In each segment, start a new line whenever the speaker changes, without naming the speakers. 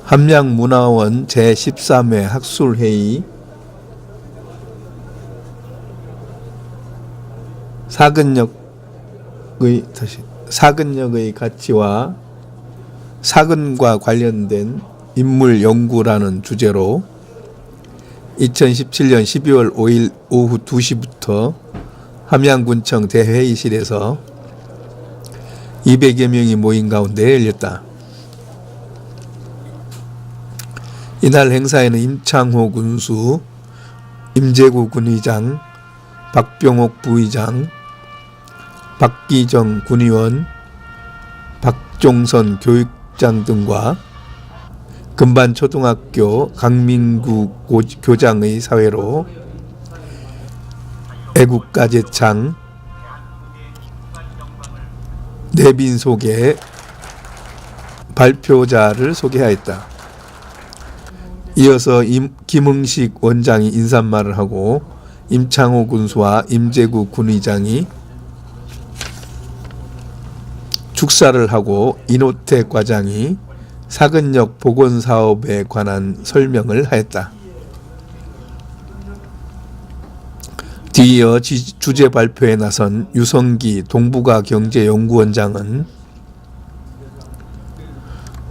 함양문화원 제13회 학술회의 사근역의 가치와 사근과 관련된 인물 연구라는 주제로 2017년 12월 5일 오후 2시부터 함양군청 대회의실에서 200여 명이 모인 가운데 열렸다. 이날 행사에는 임창호 군수, 임재구 군의장, 박병옥 부의장, 박기정 군의원, 박종선 교육장 등과 금반초등학교 강민구 교장의 사회로 애국가제창, 내빈 소개, 발표자를 소개하였다. 이어서 김흥식 원장이 인사말을 하고 임창호 군수와 임재구 군의장이 축사를 하고 이노태 과장이 사근역 복원사업에 관한 설명을 하였다. 뒤이어 주제 발표에 나선 유성기 동북아 경제연구원장은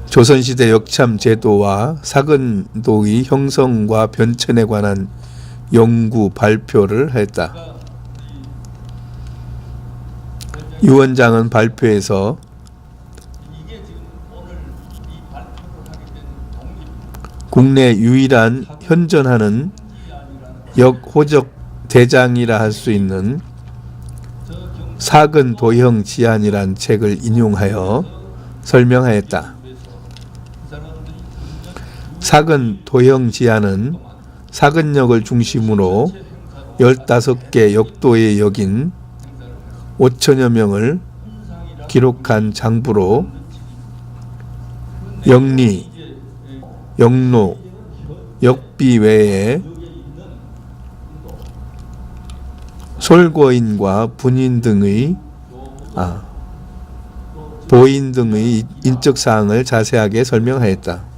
조선시대 역참 제도와 사근도의 형성과 변천에 관한 연구 발표를 했다. 유 원장은 발표에서 국내 유일한 현존하는 역호적 대장이라 할 수 있는 사근도형 지안이란 책을 인용하여 설명하였다. 사근도형 지안은 사근역을 중심으로 15개 역도의 역인 5천여 명을 기록한 장부로 역리, 역로, 역비 외에 솔거인과 분인 등의 보인 등의 인적사항을 자세하게 설명하였다.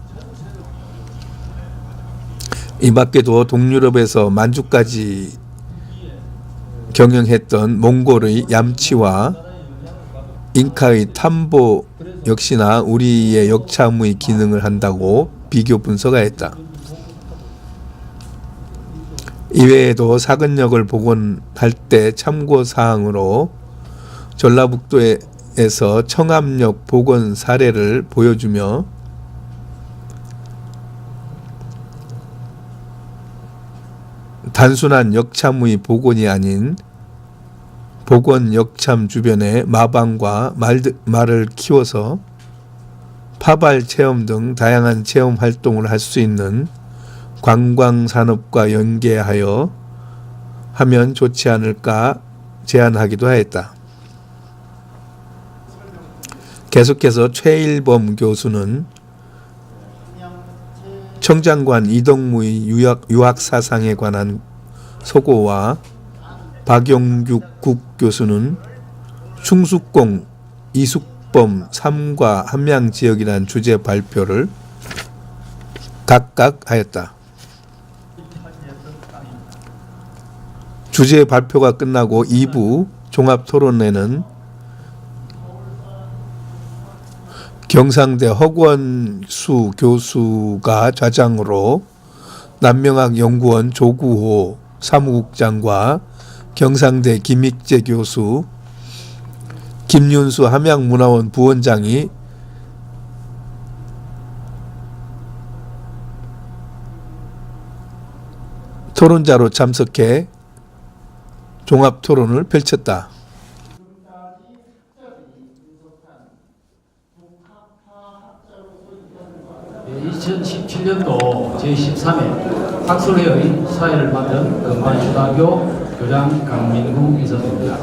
이 밖에도 동유럽에서 만주까지 경영했던 몽골의 얌치와 잉카의 탐보 역시나 우리의 역참의 기능을 한다고 비교 분석하였다. 이외에도 사근역을 복원할 때 참고사항으로 전라북도에서 청암역 복원 사례를 보여주며 단순한 역참의 복원이 아닌 복원 역참 주변에 마방과 말을 키워서 파발 체험 등 다양한 체험 활동을 할 수 있는 관광산업과 연계하여 하면 좋지 않을까 제안하기도 하였다. 계속해서 최일범 교수는 청장관 이덕무의 유학사상에 관한 소고와 박용규 국교수는 충숙공, 이숙범, 삼과 함양지역이라는 주제 발표를 각각 하였다. 주제 발표가 끝나고 2부 종합토론회는 경상대 허권수 교수가 좌장으로 남명학연구원 조구호 사무국장과 경상대 김익재 교수, 김윤수 함양문화원 부원장이 토론자로 참석해 종합토론을 펼쳤다.
2017년도 제13회 학술회의 사회를 맡은 금반초등학교 교장 강민구 인사드립니다.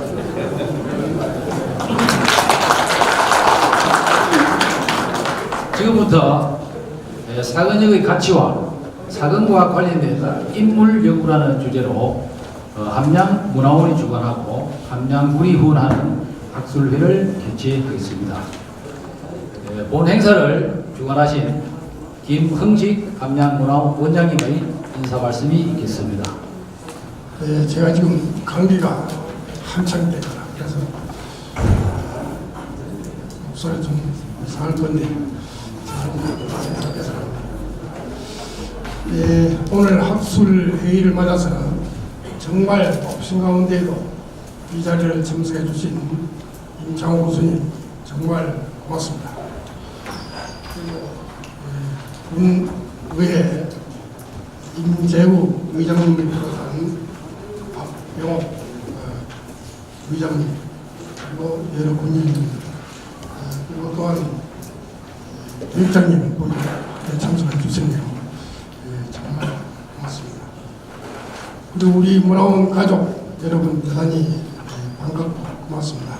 지금부터 사근역의 가치와 사근과 관련된 인물 연구라는 주제로 함양문화원이 주관하고 함양군이 후원하는 학술회를 개최하겠습니다. 본 행사를 주관하신 김흥식 함양문화원장님의 인사 말씀이 있겠습니다.
네, 제가 지금 감기가 한창 때거라 그래서 목소리 좀 이상할 건데 네, 오늘 학술 회의를 맞아서 정말 없은 가운데에도 이 자리를 참석해 주신 임창호 교수님 정말 고맙습니다. 그리고 군의회 임재우 의장님을 비롯한 박병옥 의장님 그리고 여러 군인들 그리고 또한 교육장님 참석해 주셨네요. 정말 고맙습니다. 그리고 우리 문화원 가족 여러분 대단히 반갑고 고맙습니다.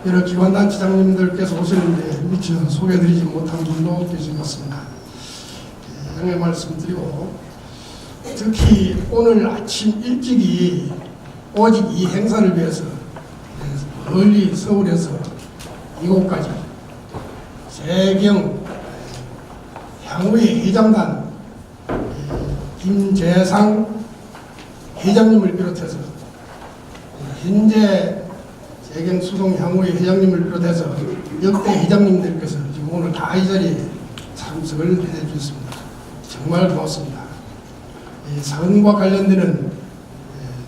여러 기관단체장님들께서 오셨는데 미처 소개해드리지 못한 분도 계신 것 같습니다. 양해 말씀드리고 특히 오늘 아침 일찍이 오직 이 행사를 위해서 멀리 서울에서 이곳까지 재경 향후의 회장단 김재상 회장님을 비롯해서 현재 재경 수동 향후의 회장님을 비롯해서 역대 회장님들께서 지금 오늘 다 이 자리에 참석을 해주셨습니다. 정말 고맙습니다. 사건과 관련되는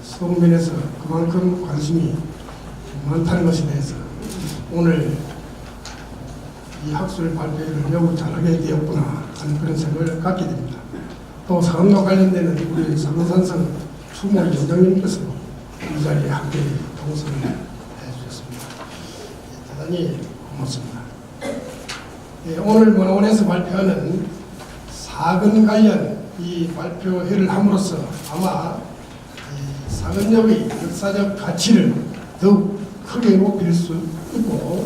서구면에서 그만큼 관심이 많다는 것에 대해서 오늘 이 학술 발표를 매우 잘하게 되었구나 하는 그런 생각을 갖게 됩니다. 또 사건과 관련되는 우리 사건산성 추모 위원장님께서 이 자리에 함께 동선을 해주셨습니다. 대단히 고맙습니다. 오늘 문화원에서 발표하는 사건 관련 이 발표회를 함으로써 아마 사건역의 역사적 가치를 더욱 크게 높일 수 있고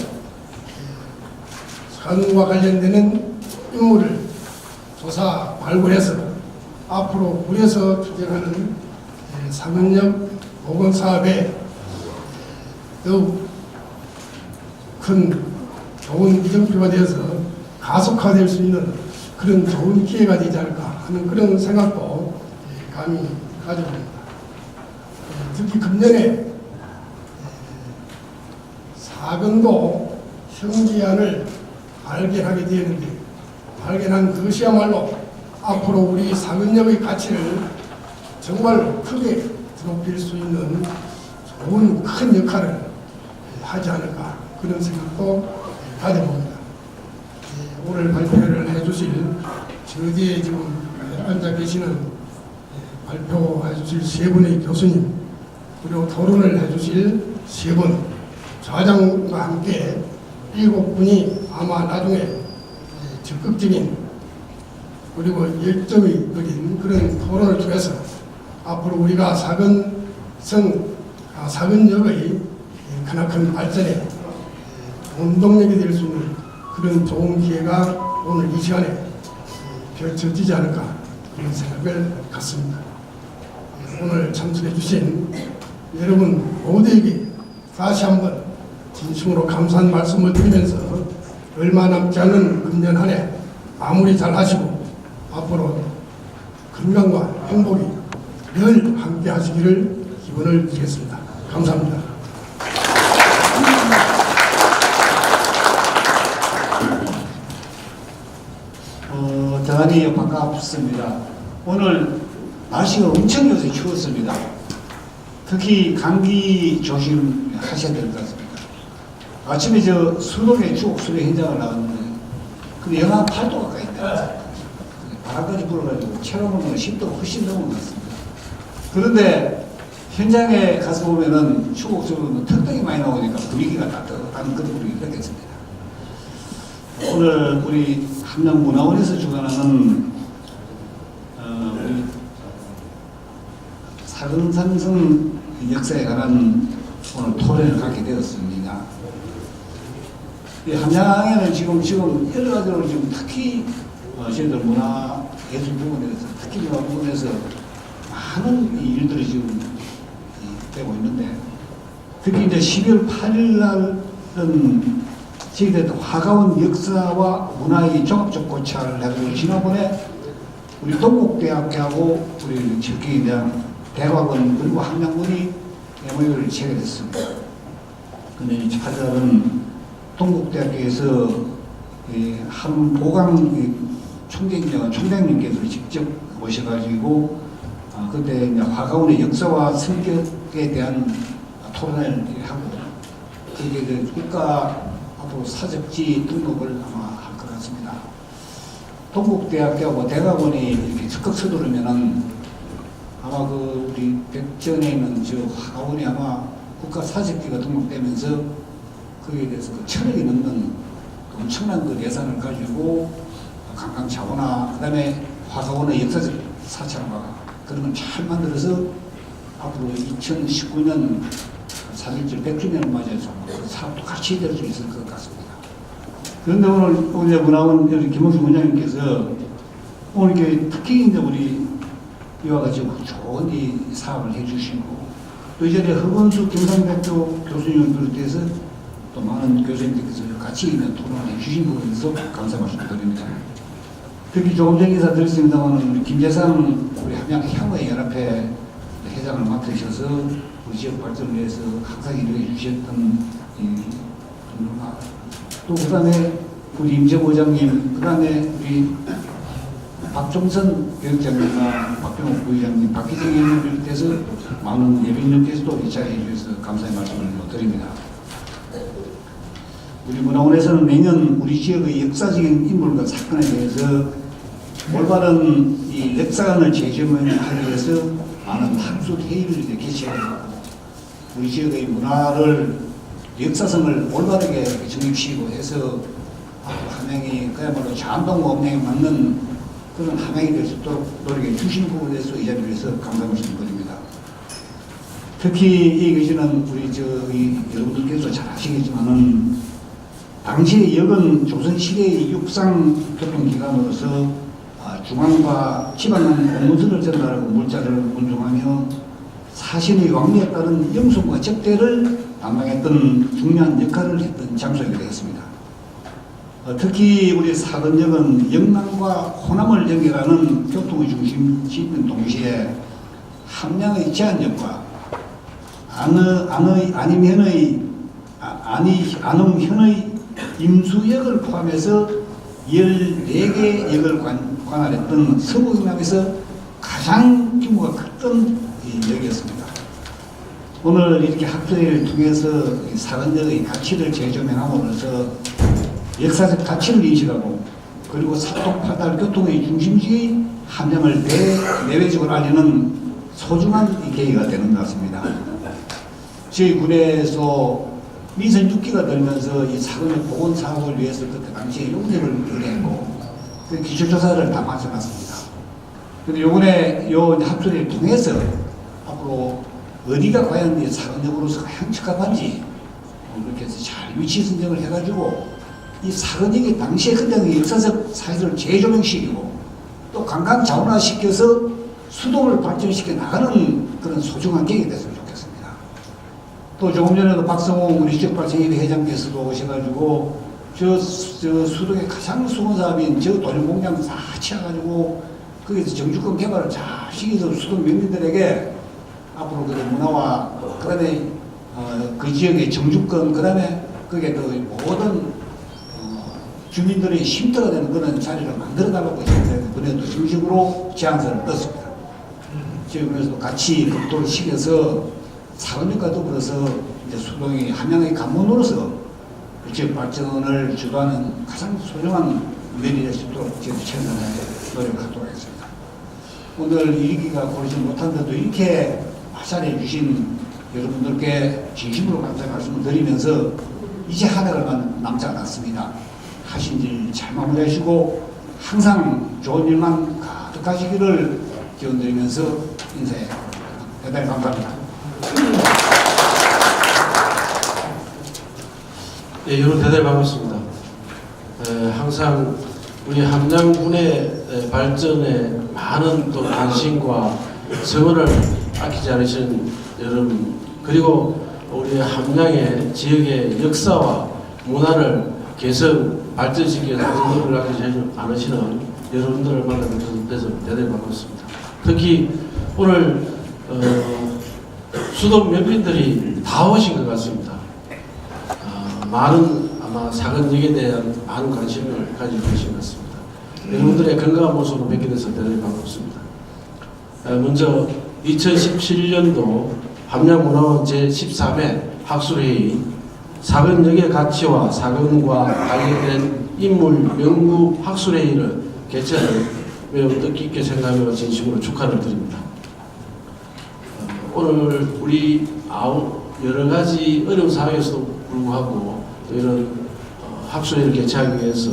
사건과 관련되는 인물을 조사 발굴해서 앞으로 구에서 추진하는 사건역 복원 사업에 더욱 큰 좋은 이정표가 되어서 가속화될 수 있는 그런 좋은 기회가 되지 않을까 하는 그런 생각도 감히 가져봅니다. 특히 금년에 사건도 형제안을 발견하게 되었는데 발견한 그것이야말로 앞으로 우리 사건역의 가치를 정말 크게 높일 수 있는 좋은 큰 역할을 하지 않을까 그런 생각도 가져봅니다. 오늘 발표를 해주실 저 뒤에 지금 앉아 계시는 발표해 주실 세 분의 교수님 그리고 토론을 해주실 세 분 좌장과 함께 7분이 아마 나중에 적극적인 그리고 열정이 어린 그런 토론을 통해서 앞으로 우리가 사건역의 크나큰 발전에 원동력이 될 수 있는 그런 좋은 기회가 오늘 이 시간에 펼쳐지지 않을까 그런 생각을 갖습니다. 오늘 참석해 주신 여러분 모두에게 다시 한번 진심으로 감사한 말씀을 드리면서 얼마 남지 않은 금년 한 해 마무리 잘 하시고 앞으로 건강과 행복이 늘 함께 하시기를 기원을 드리겠습니다. 감사합니다.
대단히 반갑습니다. 오늘 날씨가 엄청 요새 추웠습니다. 특히 감기 조심하셔야 될 것 같습니다. 아침에 저 수동의 추억 수리 현장을 나갔는데 근데 영하 8도 가까이 돼요. 바람까지 불어가지고 체감온도가 10도 훨씬 넘은 것 같습니다. 그런데 현장에 가서 보면은 추억 수리는 특등이 많이 나오니까 분위기가 따뜻한 그런 분위기를 느꼈습니다. 오늘 우리 함양문화원에서 주관하는 우리 사근산성 역사에 관한 오늘 토론을 갖게 되었습니다. 이 함양에는 지금 여러 가지로 지금 특히 저희들 문화예술 부분에서 특히 문화 부분에서 많은 일들이 지금 되고 있는데 특히 이제 12월 8일 날은 저희들도 화가원 역사와 문화의 종합적 고찰을 해가지고 지난번에 우리 동국대학교하고 우리 적기에 대한 대학원 그리고 함양군이 MOU를 체결했습니다. 근데 차들은 동국대학교에서 한 보강 총장님께서 직접 오셔가지고 그때 이제 화가원의 역사와 성격에 대한 토론을 하고 그게 그 국가 앞으로 사적지 등록을 아마 할 것 같습니다. 동국대학교하고 대학원이 이렇게 적극 서두르면은 아마 그 우리 백전에 있는 저 화가원이 아마 국가 사적지가 등록되면서 거기에 대해서 그 1,000억이 넘는 엄청난 그 예산을 가지고 관광차고나 그다음에 화가원의 역사적 사찰과 그런 걸 잘 만들어서 앞으로 2019년 사실절 100주년을 맞이해서 그 사업도 같이 될 수 있을 것 같습니다. 그런데 오늘 문화원 김홍수 원장님께서 오늘 이렇게 특히 이제 우리 이와 같이 좋은 이 사업을 해주시고 또 이전에 허건수 경상대학교 교수님을 비롯해서 또 많은 교수님들께서 같이 토론을 해주신 부분에 대해서 감사 말씀드립니다. 특히 조금 전에 인사 드렸습니다만 우리 김재상 우리 함양향후회 연합회 회장을 맡으셔서 우리 지역 발전을 위해서 항상 일해 주셨던 분들과 또 그다음에 우리 임재호 회장님, 그다음에 우리 박종선 교육장님과 박병욱 부의장님, 박기정 의원을 비롯해서 많은 예비인들께서도 이차해 주셔서 감사의 말씀을 드립니다. 우리 문화원에서는 매년 우리 지역의 역사적인 인물과 사건에 대해서 올바른 이 역사관을 재조명하기 위해서 많은 학술 회의를 개최하고 우리 지역의 문화를 역사성을 올바르게 정립시키고 해서 함양이 그야말로 자한동 업행에 맞는 그런 함양이 될 수 있도록 노력해 주시는 부분에 대해서 이 자리에서 감사 말씀드립니다. 특히 이 계시는 우리 여러분들께서 잘 아시겠지만은 당시 역은 조선시대의 육상교통기관으로서 중앙과 지방은 공문서를 전달하고 물자를 운송하며 사신의 왕래에 따른 영송과 접대를 담당했던 중요한 역할을 했던 장소이기도 했습니다. 특히 우리 사근역은 영남과 호남을 연결하는 교통의 중심지인 동시에 함양의 제안역과 안음현의 임수역을 포함해서 14개 역을 관할했던 서부경남에서 가장 규모가 컸던 역이었습니다. 오늘 이렇게 학교회를 통해서 사근역의 가치를 재조명함으로써 역사적 가치를 인식하고 그리고 사통팔달 교통의 중심지의 함양을 내외적으로 알리는 소중한 계기가 되는 것 같습니다. 저희 군에서 민선 6기가 들면서 이 사근역 복원 사업을 위해서 그때 당시에 용역을 의뢰했고 그 기초조사를 다 마쳐놨습니다. 그런데 요번에 요 합의를 통해서 앞으로 어디가 과연 이 사근역으로서 가장 적합한지 그렇게 해서 잘 위치 선정을 해가지고 이 사근역이 당시에 그때 역사적 사회를 재조명시키고 또 관광 자원화시켜서 수도를 발전시켜 나가는 그런 소중한 계기가 됐으면 좋겠습니다. 또 조금 전에도 박성호 우리 지역발전협의 회장께서도 오셔가지고 저 수도의 가장 수건 사업인 저 돌림공장 다 치워가지고 거기서 정주권 개발을 잘 시켜서 수도 명민들에게 앞으로 그 문화와 그다음에 그 지역의 정주권 그다음에 그게 그 모든 주민들의 쉼터가 되는 그런 자리를 만들어달라고 이번에도 정식으로 제안서를 떴습니다. 지역에서도 같이 검토를 시켜서 사근역과 더불어서 이제 수동이 함양의 관문으로서 지역 발전을 주도하는 가장 소중한 면이 될 수 있도록 저희도 최선의 노력하도록 하겠습니다. 오늘 일기가 고르지 못한데도 이렇게 화살해 주신 여러분들께 진심으로 감사의 말씀을 드리면서 이제 한 해가 남지 않았습니다. 하신 일 잘 마무리하시고 항상 좋은 일만 가득하시기를 기원드리면서 인사해 대단히 감사합니다.
예, 여러분 대단히 반갑습니다. 항상 우리 함양군의 발전에 많은 또 관심과 성원을 아끼지 않으신 여러분 그리고 우리 함양의 지역의 역사와 문화를 개성 발전시키기 위해서 노력을 하지 않으시는 여러분들을 만나서 대단히 반갑습니다. 특히 오늘 수도 면민들이 다 오신 것 같습니다. 많은 아마 사근역에 대한 많은 관심을 가지고 계신 것 같습니다. 여러분들의 건강한 모습을 뵙게 돼서 대단히 반갑습니다. 먼저 2017년도 함양문화원 제13회 학술회의 사근역의 가치와 사근과 관련된 인물 연구 학술회의를 개최하는 매우 뜻깊게 생각하며 진심으로 축하를 드립니다. 오늘 우리 여러 가지 어려운 상황에서도 불구하고 이런 학술회의를 개최하기 위해서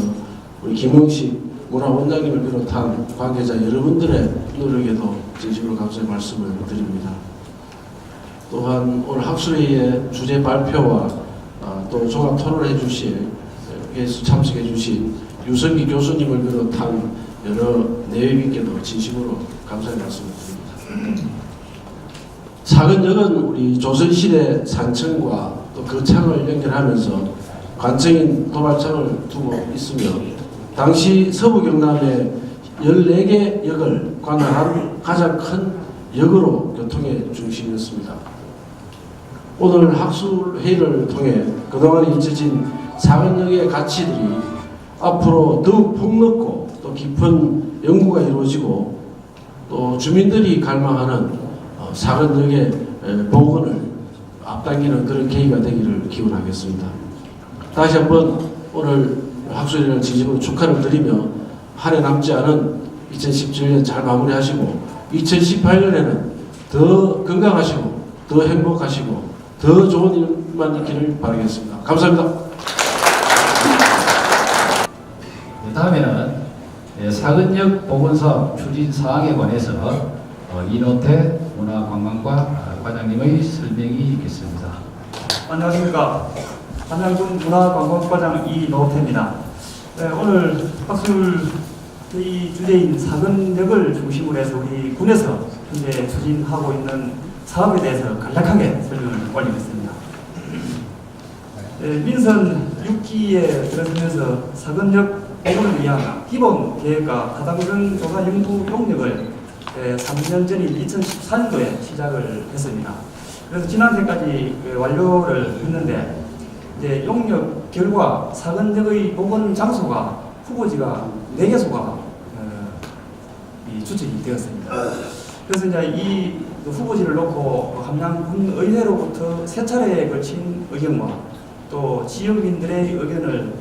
우리 김웅식 문화원장님을 비롯한 관계자 여러분들의 노력에도 진심으로 감사의 말씀을 드립니다. 또한 오늘 학술회의의 주제 발표와 또 종합 토론해 주실 참석해 주신 유성기 교수님을 비롯한 여러 내외빈께도 진심으로 감사의 말씀을 드립니다. 사근역은 우리 조선시대 산청과 또 거창을 연결하면서 관청인 도발청을 두고 있으며 당시 서부 경남의 14개 역을 관할한 가장 큰 역으로 교통의 중심이었습니다. 오늘 학술회의를 통해 그동안 잊혀진 사근역의 가치들이 앞으로 더욱 폭넓고 또 깊은 연구가 이루어지고 또 주민들이 갈망하는 사근역의 복원을 앞당기는 그런 계기가 되기를 기원하겠습니다. 다시 한번 오늘 학술회의를 진심으로 축하를 드리며 한 해 남지 않은 2017년 잘 마무리하시고 2018년에는 더 건강하시고 더 행복하시고 더 좋은 일만 있기를 바라겠습니다. 감사합니다.
다음에는 사근역 복원사업 추진 사항에 관해서 이노태 문화관광과 과장님의 설명이 있겠습니다.
안녕하십니까. 함양군 문화관광과장 이노태입니다. 오늘 학술회의 주제인 사근역을 중심으로 해서 우리 군에서 현재 추진하고 있는 사업에 대해서 간략하게 설명을 올리겠습니다. 민선 6기에 들어서면서 사근역 복원을 위한 기본 계획과 타당성 조사 연구 용역을 3년 전인 2014년도에 시작을 했습니다. 그래서 지난해까지 완료를 했는데 이제 용역 결과 사근역의 복원 장소가 후보지가 4개소가 추천이 되었습니다. 그래서 이제 이 후보지를 놓고 함양군 의회로부터 3차례에 걸친 의견과 또 지역민들의 의견을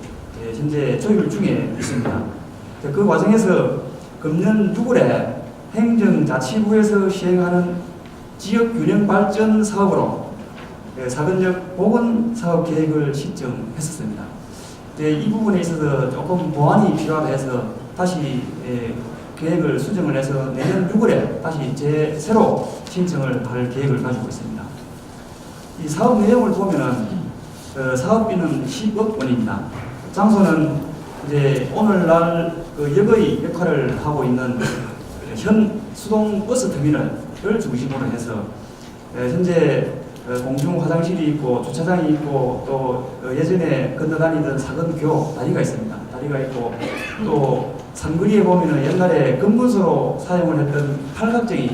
현재 조율 중에 있습니다. 그 과정에서 금년 6월에 행정자치부에서 시행하는 지역균형발전 사업으로 사근역 복원 사업 계획을 신청했었습니다. 이 부분에 있어서 조금 보완이 필요하다 해서 다시 계획을 수정을 해서 내년 6월에 다시 새로 신청을 할 계획을 가지고 있습니다. 이 사업 내용을 보면은 사업비는 10억 원입니다. 장소는 이제 오늘날 역의 역할을 하고 있는 현 수동 버스 터미널을 중심으로 해서 현재 공중 화장실이 있고 주차장이 있고 또 예전에 건너다니던 사근교 다리가 있습니다. 다리가 있고 또 상거리에 보면은 옛날에 근문소로 사용을 했던 팔각정이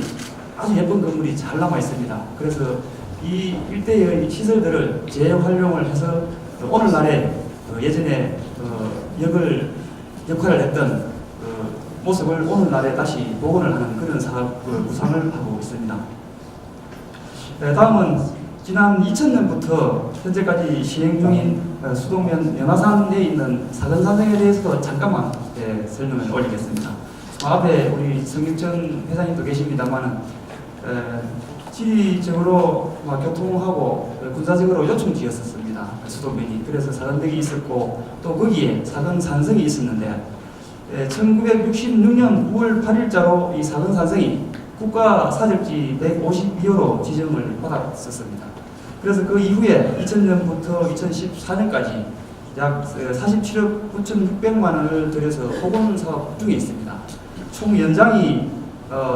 아주 예쁜 건물이 잘 남아 있습니다. 그래서 이 일대의 시설들을 재활용을 해서 오늘날에 예전에 역할을 했던 모습을 오늘날에 다시 복원을 하는 그런 사업을 구상을 하고 있습니다. 다음은 지난 2000년부터 현재까지 시행 중인 수도면 연화산에 있는 사근산성에 대해서도 잠깐만 설명을 올리겠습니다. 앞에 우리 성경천 회장님도 계십니다만 지리적으로 교통하고 군사적으로 요충지였었습니다. 수도면이. 그래서 사근덕이 있었고 또 거기에 사근산성이 있었는데 1966년 9월 8일자로 이 사근산성이 국가사적지 152호로 지정을 받았었습니다. 그래서 그 이후에 2000년부터 2014년까지 약 47억 9,600만 원을 들여서 복원 사업 중에 있습니다. 총 연장이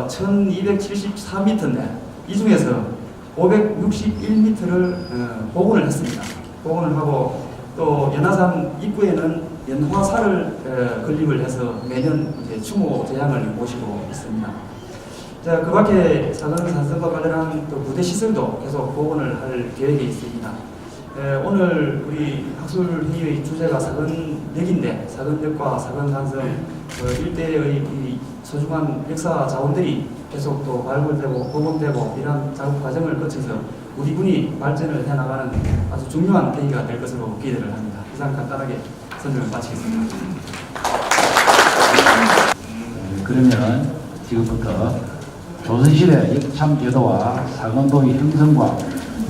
1274m인데 이 중에서 561m를 복원을 했습니다. 복원을 하고 또 연화산 입구에는 연화사를 건립을 해서 매년 이제 추모 제향을 모시고 있습니다. 자, 그 밖에 사근산성과 관련한 또 부대 시설도 계속 복원을 할 계획이 있습니다. 오늘 우리 학술회의의 주제가 사근역인데 사근역과 사근산성 일대의 이 소중한 역사 자원들이 계속 또 발굴되고 복원되고 이런 작업 과정을 거쳐서 우리 군이 발전을 해나가는 아주 중요한 계기가 될 것으로 기대를 합니다. 이상 간단하게 설명을 마치겠습니다.
그러면 지금부터 조선시대 역참제도와 사근도의 형성과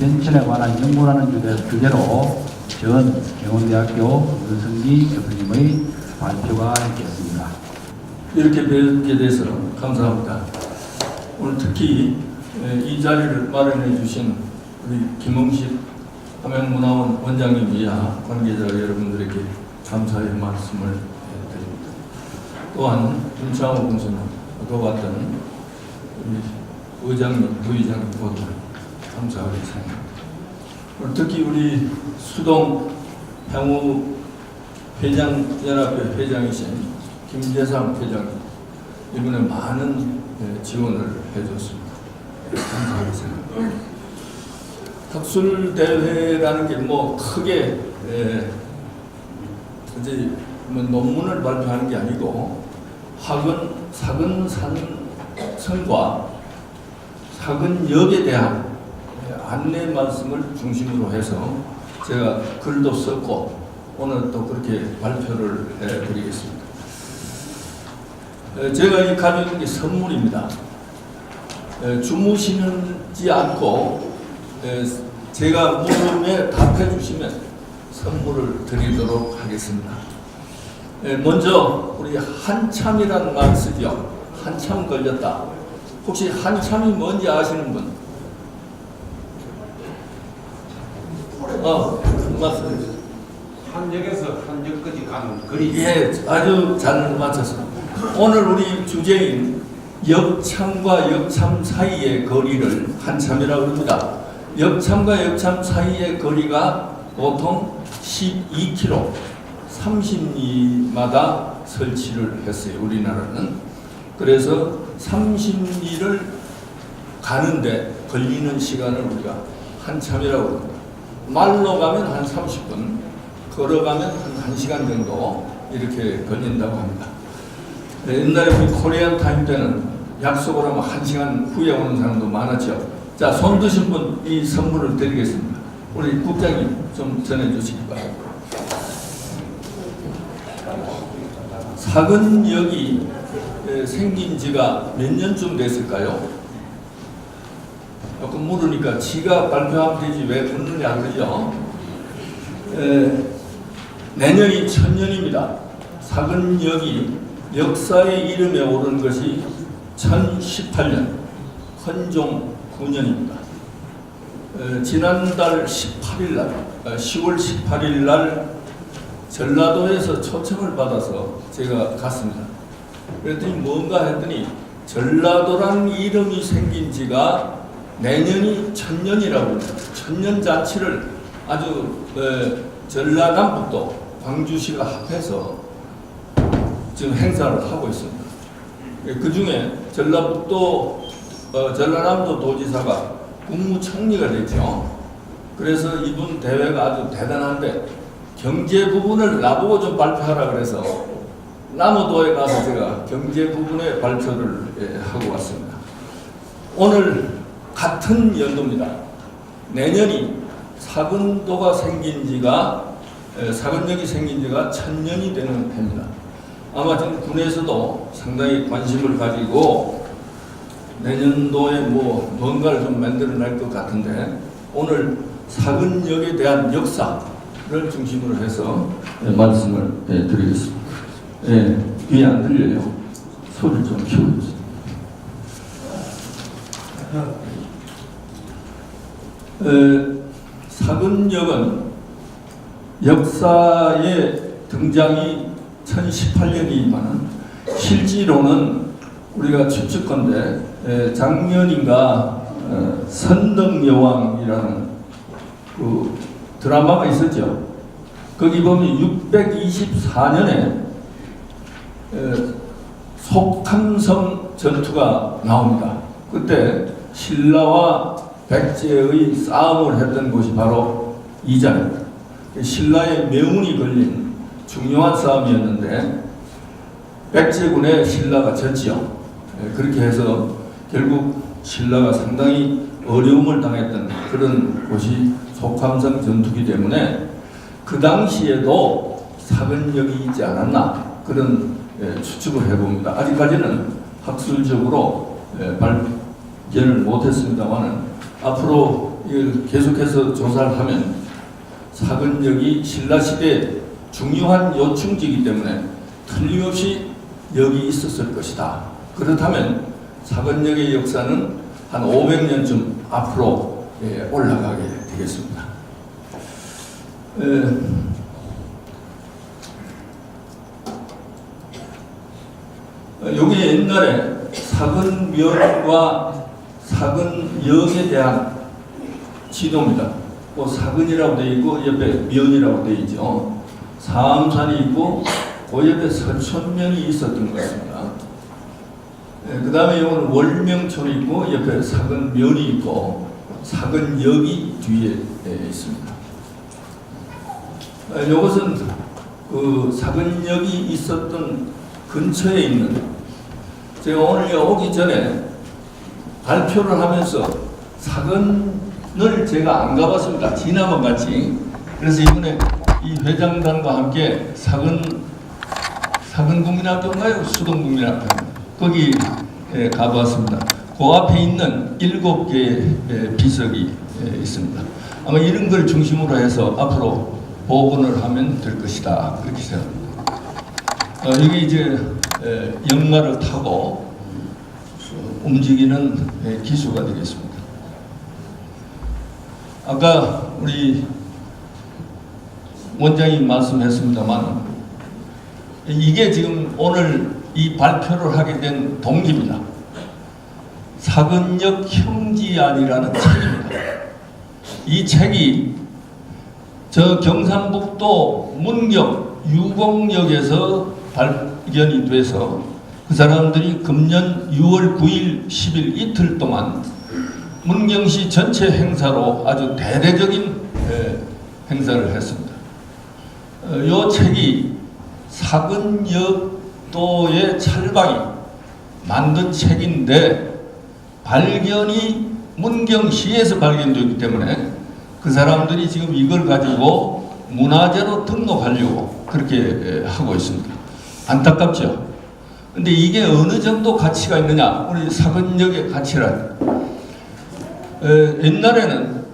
변천에 관한 연구라는 주제로 전 경원대학교 윤성기 교수님의 발표가 있겠습니다.
이렇게 뵙게 돼서 감사합니다. 오늘 특히 이 자리를 마련해 주신 우리 김홍식 함양문화원 원장님이야 관계자 여러분들에게 감사의 말씀을 드립니다. 또한 김창호 공수는 그와 같은 우리 의장님, 부의장님 모두 감사하게 생각합니다. 오늘 특히 우리 수동 향후 회장연합회 회장이신 김재상 회장님 이번에 많은 지원을 해줬습니다. 감사하게 생각합니다. 학술대회라는 게 뭐 크게 이제 뭐 논문을 발표하는 게 아니고 사근산성과 사근역에 대한 안내 말씀을 중심으로 해서 제가 글도 썼고 오늘 또 그렇게 발표를 해드리겠습니다. 제가 이 가지고 있는 게 선물입니다. 주무시지 않고 제가 물음에 답해 주시면 선물을 드리도록 하겠습니다. 먼저 우리 한참이라는 말 쓰죠. 한참 걸렸다. 혹시 한참이 뭔지 아시는 분? 맞습니다.
한역에서 한역까지 가는 거리.
예, 아주 잘 맞췄습니다. 오늘 우리 주제인 역참과 역참 사이의 거리를 한참이라고 합니다. 역참과 역참 사이의 거리가 보통 12km, 30리마다 설치를 했어요. 우리나라는. 그래서 30리를 가는데 걸리는 시간을 우리가 한참이라고 합니다. 말로 가면 한 30분, 걸어가면 한 1시간 정도 이렇게 걸린다고 합니다. 옛날에 우리 코리안 타임 때는 약속을 하면 1시간 후에 오는 사람도 많았죠. 자, 손 드신 분 이 선물을 드리겠습니다. 우리 국장님 좀 전해주시기 바랍니다. 사근역이 생긴 지가 몇 년쯤 됐을까요? 아까 물으니까 지가 발표하면 되지 왜 묻느냐 그러죠. 내년이 1000년입니다. 사근역이 역사의 이름에 오른 것이 1018년 헌종 9년입니다. 지난달 18일 날, 10월 18일 날 전라도에서 초청을 받아서 제가 갔습니다. 그랬더니 뭔가 했더니 전라도라는 이름이 생긴 지가 내년이 1000년이라고 합니다. 1000년 잔치를 아주 전라남북도 광주시가 합해서 지금 행사를 하고 있습니다. 그 중에 전라남도 도지사가 국무총리가 됐죠. 그래서 이분 대회가 아주 대단한데 경제 부분을 나보고 좀 발표하라 그래서 남우도에 가서 제가 경제 부분의 발표를 하고 왔습니다. 오늘 같은 연도입니다. 내년이 사근도가 생긴 지가 사근역이 생긴 지가 1000년이 되는 해입니다. 아마 지금 군에서도 상당히 관심을 가지고 내년도에 뭔가를 좀 만들어낼 것 같은데 오늘 사근역에 대한 역사를 중심으로 해서 말씀을 드리겠습니다. 귀에 안 들려요. 소리를 좀 키워주세요. 사근역은 역사의 등장이 1018년이지만 실제로는 우리가 추측컨대 작년인가 선덕여왕이라는 그 드라마가 있었죠. 거기 보면 624년에 속함성 전투가 나옵니다. 그때 신라와 백제의 싸움을 했던 곳이 바로 이 자리입니다. 신라의 명운이 걸린 중요한 싸움이었는데 백제군에 신라가 졌지요. 그렇게 해서 결국 신라가 상당히 어려움을 당했던 그런 곳이 속함성 전투기 때문에 그 당시에도 사근역이 있지 않았나 그런 추측을 해봅니다. 아직까지는 학술적으로 발견을 못했습니다만은 앞으로 이걸 계속해서 조사를 하면 사근역이 신라시대 중요한 요충지이기 때문에 틀림없이 여기 있었을 것이다. 그렇다면 사근역의 역사는 한 500년쯤 앞으로 올라가게 되겠습니다. 여기 옛날에 사근면과 사근역에 대한 지도입니다. 뭐 사근이라고 되어 있고 옆에 면이라고 되어 있죠. 사암산이 있고 그 옆에 서천면이 있었던 것 같습니다. 그 다음에 이거는 월명촌이 있고 옆에 사근면이 있고 사근역이 뒤에 있습니다. 이것은 그 사근역이 있었던 근처에 있는, 제가 오늘 오기 전에 발표를 하면서 사근을 제가 안 가봤습니다. 지나만 갔지. 그래서 이번에 이 회장단과 함께 사근국민학교인가요? 수동국민학교 거기 가보았습니다. 그 앞에 있는 7개의 비석이 있습니다. 아마 이런 걸 중심으로 해서 앞으로 복원을 하면 될 것이다. 그렇게 생각합니다. 여기 이제 역마를 타고 움직이는 기수가 되겠습니다. 아까 우리 원장님 말씀했습니다만 이게 지금 오늘 이 발표를 하게 된 동기입니다. 사근역 형지안이라는 책입니다. 이 책이 저 경상북도 문경 유곡역에서 발견이 돼서 그 사람들이 금년 6월 9일 10일 이틀 동안 문경시 전체 행사로 아주 대대적인 행사를 했습니다. 이 책이 사근역도의 찰방이 만든 책인데 발견이 문경시에서 발견되기 때문에 그 사람들이 지금 이걸 가지고 문화재로 등록하려고 그렇게 하고 있습니다. 안타깝죠. 근데 이게 어느 정도 가치가 있느냐? 우리 사근역의 가치란 옛날에는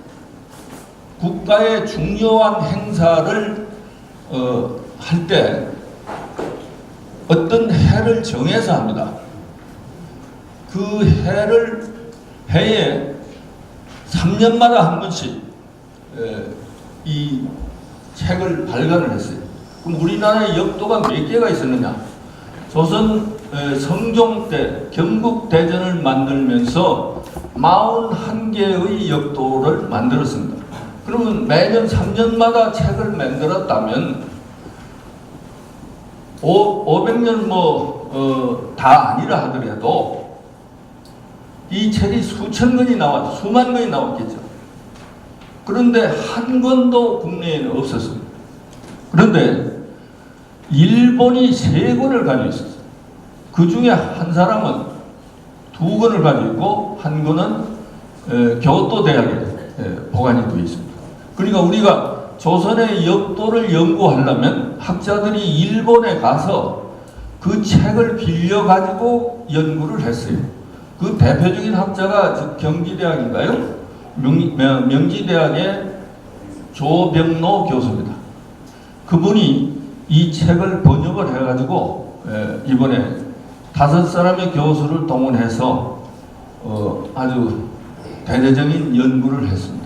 국가의 중요한 행사를 할 때 어떤 해를 정해서 합니다. 그 해에 3년마다 한 번씩 이 책을 발간을 했어요. 그럼 우리나라의 역도가 몇 개가 있었느냐? 조선 성종 때 경국대전을 만들면서 41개의 역도를 만들었습니다. 그러면 매년 3년마다 책을 만들었다면 500년 다 아니라 하더라도 이 책이 수천 권이 수만 권이 나왔겠죠. 그런데 한 권도 국내에는 없었습니다. 그런데 일본이 3권을 가지고 있었어요. 그 중에 한 사람은 2권을 가지고 있고 한 권은 교토 대학에 보관이 되어 있습니다. 그러니까 우리가 조선의 역도를 연구하려면 학자들이 일본에 가서 그 책을 빌려 가지고 연구를 했어요. 그 대표적인 학자가 경기대학인가요? 명지대학의 조병로 교수입니다. 그분이 이 책을 번역을 해가지고 이번에 5사람의 교수를 동원해서 아주 대대적인 연구를 했습니다.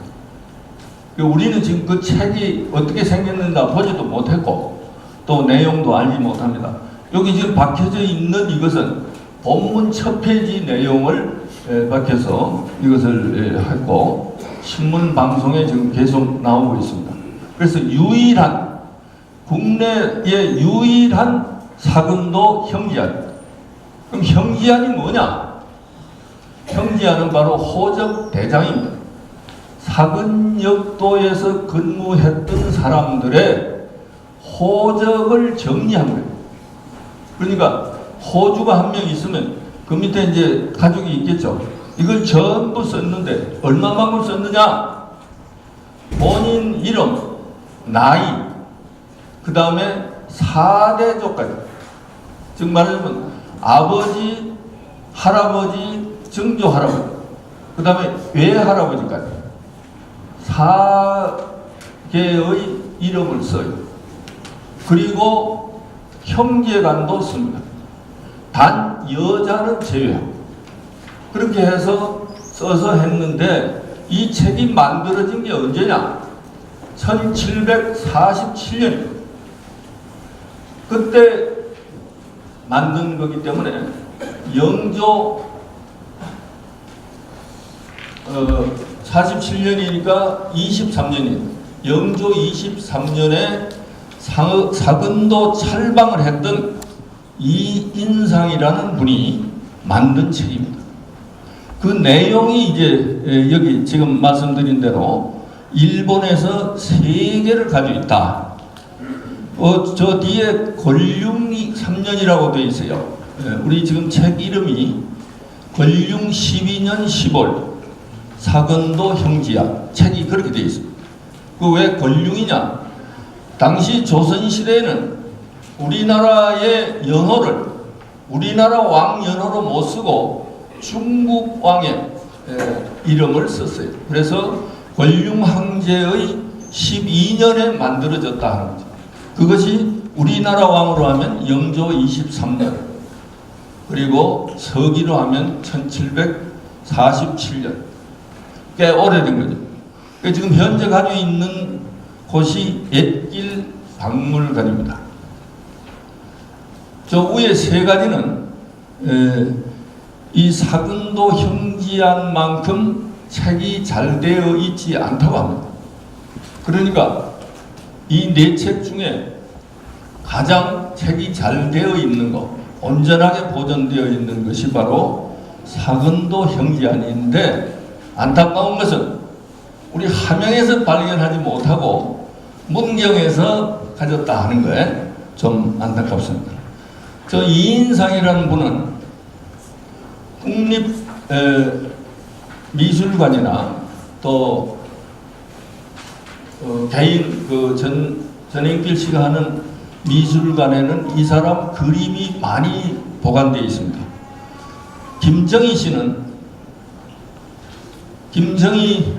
우리는 지금 그 책이 어떻게 생겼는가 보지도 못했고 또 내용도 알지 못합니다. 여기 지금 박혀져 있는 이것은 본문 첫 페이지 내용을 박혀서 이것을 했고 신문 방송에 지금 계속 나오고 있습니다. 그래서 유일한 국내의 유일한 사금도 형제안입니다. 그럼 형제안이 뭐냐? 형제안은 바로 호적 대장입니다. 사근역도에서 근무했던 사람들의 호적을 정리한 거예요. 그러니까 호주가 한 명 있으면 그 밑에 이제 가족이 있겠죠. 이걸 전부 썼는데 얼마만큼 썼느냐? 본인 이름, 나이, 그 다음에 4대족까지. 즉 말하자면 아버지, 할아버지, 증조 할아버지, 그 다음에 외할아버지까지 4개의 이름을 써요. 그리고 형제간도 씁니다. 단 여자는 제외하고. 그렇게 해서 써서 했는데 이 책이 만들어진 게 언제냐? 1747년입니다. 그때 만든 거기 때문에 영조 47년이니까 23년이에요. 영조 23년에 사근도 찰방을 했던 이인상이라는 분이 만든 책입니다. 그 내용이 이제 여기 지금 말씀드린 대로 일본에서 3개를 가지고 있다. 저 뒤에 권륭 3년이라고 되어 있어요. 우리 지금 책 이름이 권륭 12년 10월 사근도 형제안, 책이 그렇게 되어 있습니다. 그 왜 권륭이냐? 당시 조선시대에는 우리나라의 연호를 우리나라 왕 연호로 못 쓰고 중국 왕의 이름을 썼어요. 그래서 권륭 황제의 12년에 만들어졌다 하는 거죠. 그것이 우리나라 왕으로 하면 영조 23년, 그리고 서기로 하면 1747년. 꽤 오래된 거죠. 지금 현재 가지고 있는 곳이 옛길 박물관입니다. 저 위에 3가지는 이 사근도 형제안만큼 책이 잘 되어 있지 않다고 합니다. 그러니까 이 4책 중에 가장 책이 잘 되어 있는 것, 온전하게 보존되어 있는 것이 바로 사근도 형제안인데, 안타까운 것은 우리 함양에서 발견하지 못하고 문경에서 가졌다 하는 거에 좀 안타깝습니다. 저 이인상이라는 분은 국립미술관이나 또 개인 전행길 씨가 하는 미술관에는 이 사람 그림이 많이 보관되어 있습니다. 김정희 씨는, 김정희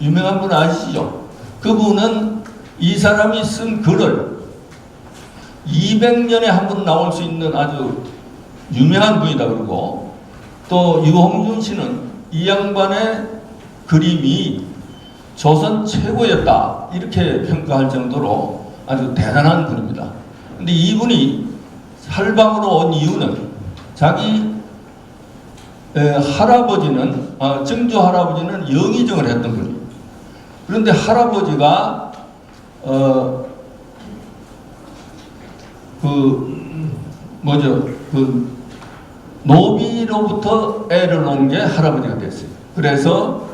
유명한 분 아시죠? 그분은 이 사람이 쓴 글을 200년에 한 번 나올 수 있는 아주 유명한 분이다 그러고, 또 유홍준 씨는 이 양반의 그림이 조선 최고였다 이렇게 평가할 정도로 아주 대단한 분입니다. 근데 이분이 살방으로 온 이유는 자기 할아버지는 증조 할아버지는 영의정을 했던 분이에요. 그런데 할아버지가 노비로부터 애를 놓은 게 할아버지가 됐어요. 그래서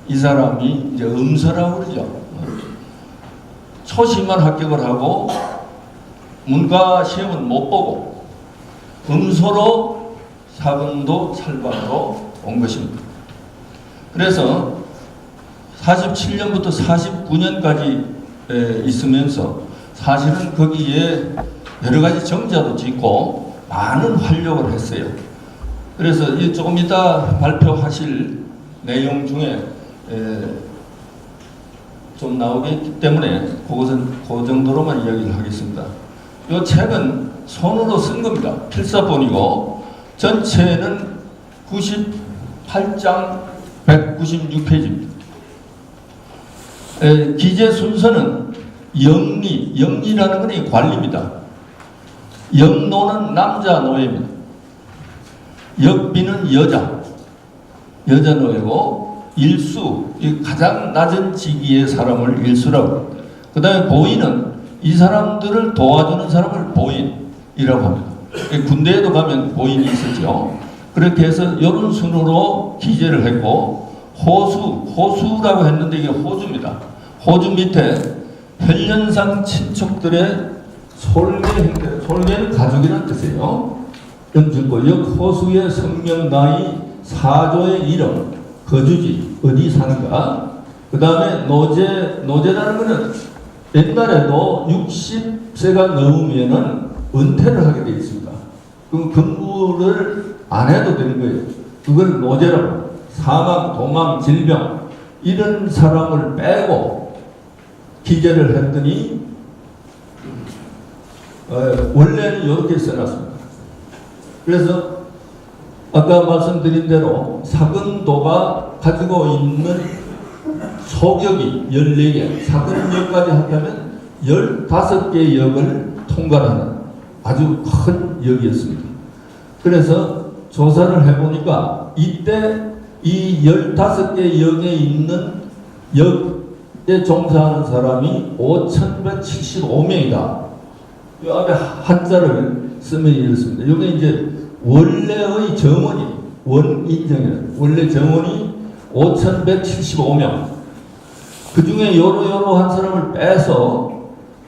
이 사람이 이제 음서라고 그러죠. 초시만 합격을 하고 문과 시험은 못 보고 음소로 사근도 찰방으로 온 것입니다. 그래서 47년부터 49년까지 있으면서 사실은 거기에 여러 가지 정자도 짓고 많은 활력을 했어요. 그래서 조금 이따 발표하실 내용 중에 좀 나오기 때문에 그것은 그 정도로만 이야기를 하겠습니다. 이 책은 손으로 쓴 겁니다. 필사본이고 전체는 98장 196페이지입니다. 기재 순서는 영리라는 건 관리입니다. 영노는 남자 노예입니다. 역비는 여자 노예고, 일수, 가장 낮은 직위의 사람을 일수라고 합니다. 그 다음에 보인은 이 사람들을 도와주는 사람을 보인이라고 합니다. 군대에도 가면 보인이 있었죠. 그렇게 해서 이런 순으로 기재를 했고, 호수라고 했는데 이게 호주입니다. 호주 밑에 혈연상 친척들의 솔개 행태, 솔개는 가족이라는 뜻이에요. 연주고 역 호수의 성명 나이 사조의 이름, 거주지, 어디 사는가. 그 다음에 노제라는 거는 옛날에도 60세가 넘으면은 은퇴를 하게 되어 있습니다. 그럼 근무를 안 해도 되는 거예요. 그걸 노제라고. 사망, 도망, 질병 이런 사람을 빼고 기재를 했더니 원래는 이렇게 써놨습니다. 그래서 아까 말씀드린 대로 사근도가 가지고 있는 소격이 14개, 사근역까지 합하면 15개의 역을 통과하는 아주 큰 역이었습니다. 그래서 조사를 해보니까 이때 이 15개 역에 있는 역에 종사하는 사람이 5,175명이다. 이 앞에 한자를 쓰면 이렇습니다. 여기 이제 원래의 정원이, 원인정이에요. 원래 정원이 5,175명. 그 중에 요러한 사람을 빼서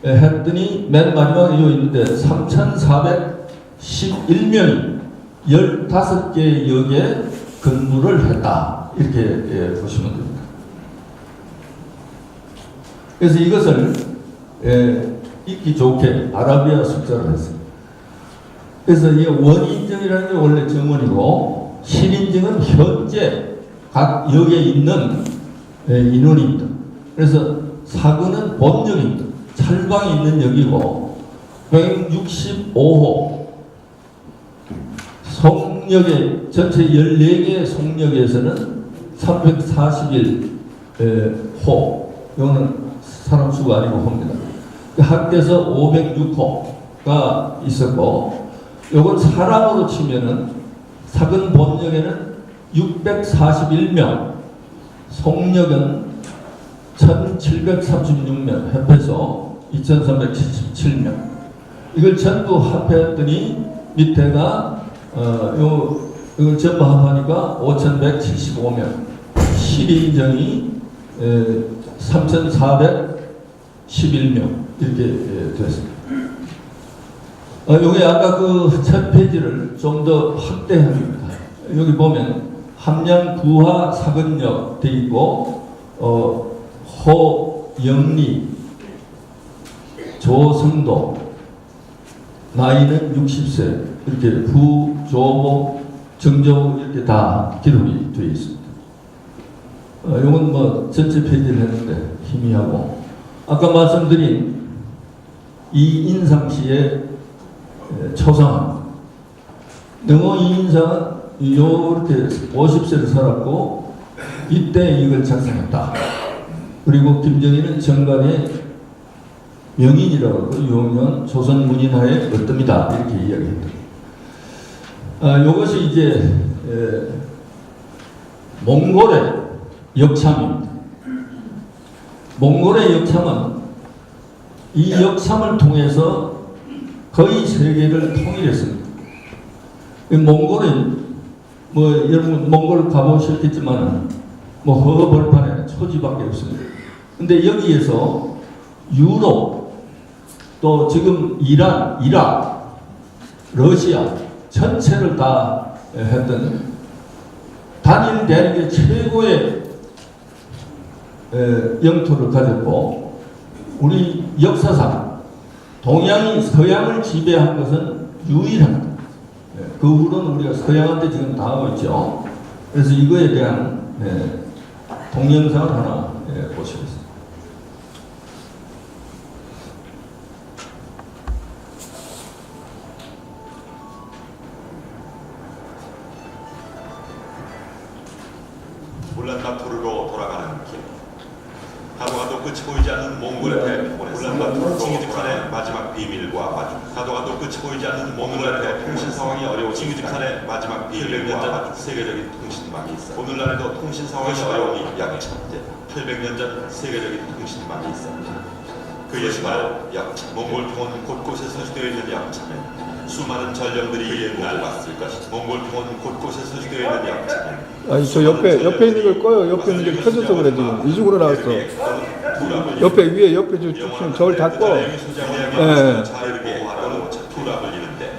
했더니 맨 마지막에 여기 있는데 3,411명이 15개 역에 근무를 했다. 이렇게 보시면 됩니다. 그래서 이것을 읽기 좋게 아라비아 숫자로 했습니다. 그래서 이 원인정이라는 게 원래 정원이고 실인정은 현재 각 역에 있는 인원입니다. 그래서 사근은 본역입니다. 찰방이 있는 역이고 165호 송역의 전체 14개의 송역에서는 341호, 이거는 사람 수가 아니고 호입니다. 합해서 506호가 있었고, 요건 사람으로 치면은 사근 본역에는 641명, 송역은 1736명, 합해서 2377명. 이걸 전부 합했더니 밑에가 이걸 전부 합하니까 5175명, 실인정이 3411명 이렇게 됐습니다. 여기 아까 그 첫 페이지를 좀 더 확대합니다. 여기 보면 함양 부하 사근역 돼 있고 호영리, 조성도, 나이는 60세, 이렇게 부, 조, 정조 이렇게 다 기록이 되어 있습니다. 이건 뭐 전체 페이지를 했는데 희미하고, 아까 말씀드린 이인상 씨의 초상화, 능호 이인상은 이렇게 50세를 살았고 이때 이걸 작성했다. 그리고 김정일은 정관의 명인이라고 하고 유흥은 조선 문인화의 어뜸이다 이렇게 이야기했다. 이것이 이제 몽골의 역참입니다. 몽골의 역참은 이 역참을 통해서 거의 세계를 통일했습니다. 몽골은 뭐 여러분 몽골 가보셨겠지만 뭐 허허벌판에 초지밖에 없습니다. 근데 여기에서 유럽, 또 지금 이란, 이라크, 러시아 전체를 다 했던 단일 대륙의 최고의 영토를 가졌고, 우리 역사상 동양이 서양을 지배한 것은 유일합니다. 그 후로는 우리가 서양한테 지금 당하고 있죠. 그래서 이거에 대한 동영상을 하나 보시겠습니다.
울란바토르로 돌아가는 길. 가도가도 끝이 보이지 않는 몽골의 대표본에서 울란바토르로 돌아가는 마지막 비밀과 마주. 가도가도 끝이 보이지 않는 몽골의 대표 통신 상황이 어려운 징기즈칸의 마지막 비밀과 마주. 세계적인 통신망이 있어. 오늘날에도 통신 상황이 어려우니 약 800년 전 세계적인 통신망이 있습니다. 그의 말 역참 몽골 평원 곳곳에 서식되어 있는 역참에 수많은 전령들이 옛날 왔을 것이다. 몽골 평원 곳곳에 서식되어 있는 역참에
아니 저 옆에 있는 걸 꺼요. 옆에 있는 게 켜져서 그래 지금 이쪽으로 나왔어. 옆에 위에 옆에 좀 저걸 다 꺼. 예.
잘 보호하라고 투라 불리는데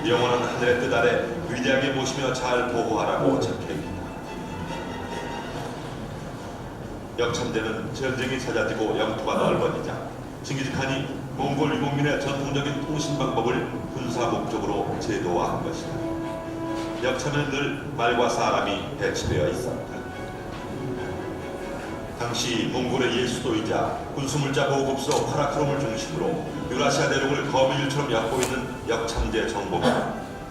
영원한 하늘의 뜻 아래 위대하게 모시며 잘 보호하라고 적혀있다. 역참제는 전쟁이 잦아지고 영토가 넓어지자 징기즈칸이 몽골 유목민의 전통적인 통신 방법을 군사 목적으로 제도화한 것이다. 역참에는 늘 말과 사람이 배치되어 있었다. 당시 몽골의 예수도이자 군수물자 보급소 카라크롬을 중심으로 유라시아 대륙을 거미줄처럼 엮고 있는 역참제 정보망은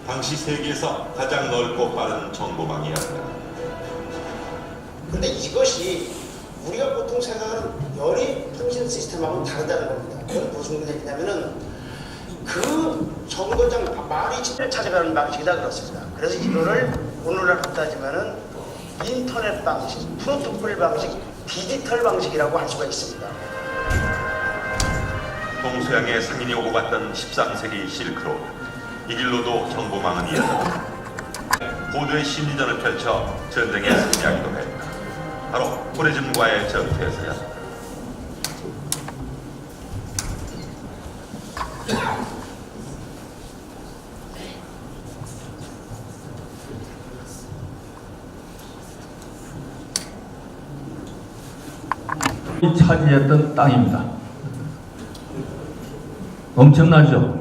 당시 세계에서 가장 넓고 빠른 정보망이었다.
그런데 이것이 우리가 보통 생각하는 연이 통신 시스템하고는 다르다는 겁니다. 그건 무슨 얘기냐면은 그 정거장 말이 집을 찾아가는 방식이다 그렇습니다. 그래서 이거를 오늘날 따지면은 인터넷 방식, 프로토콜 방식, 디지털 방식이라고 할 수가 있습니다.
동서양의 상인이 오고 갔던 13세기 실크로드, 이 길로도 정보망은 이어졌다. 고도의 심리전을 펼쳐 전쟁에 승리하기도 했다. 바로 호레즘과의 전투에서였다.
차지했던 땅입니다. 엄청나죠?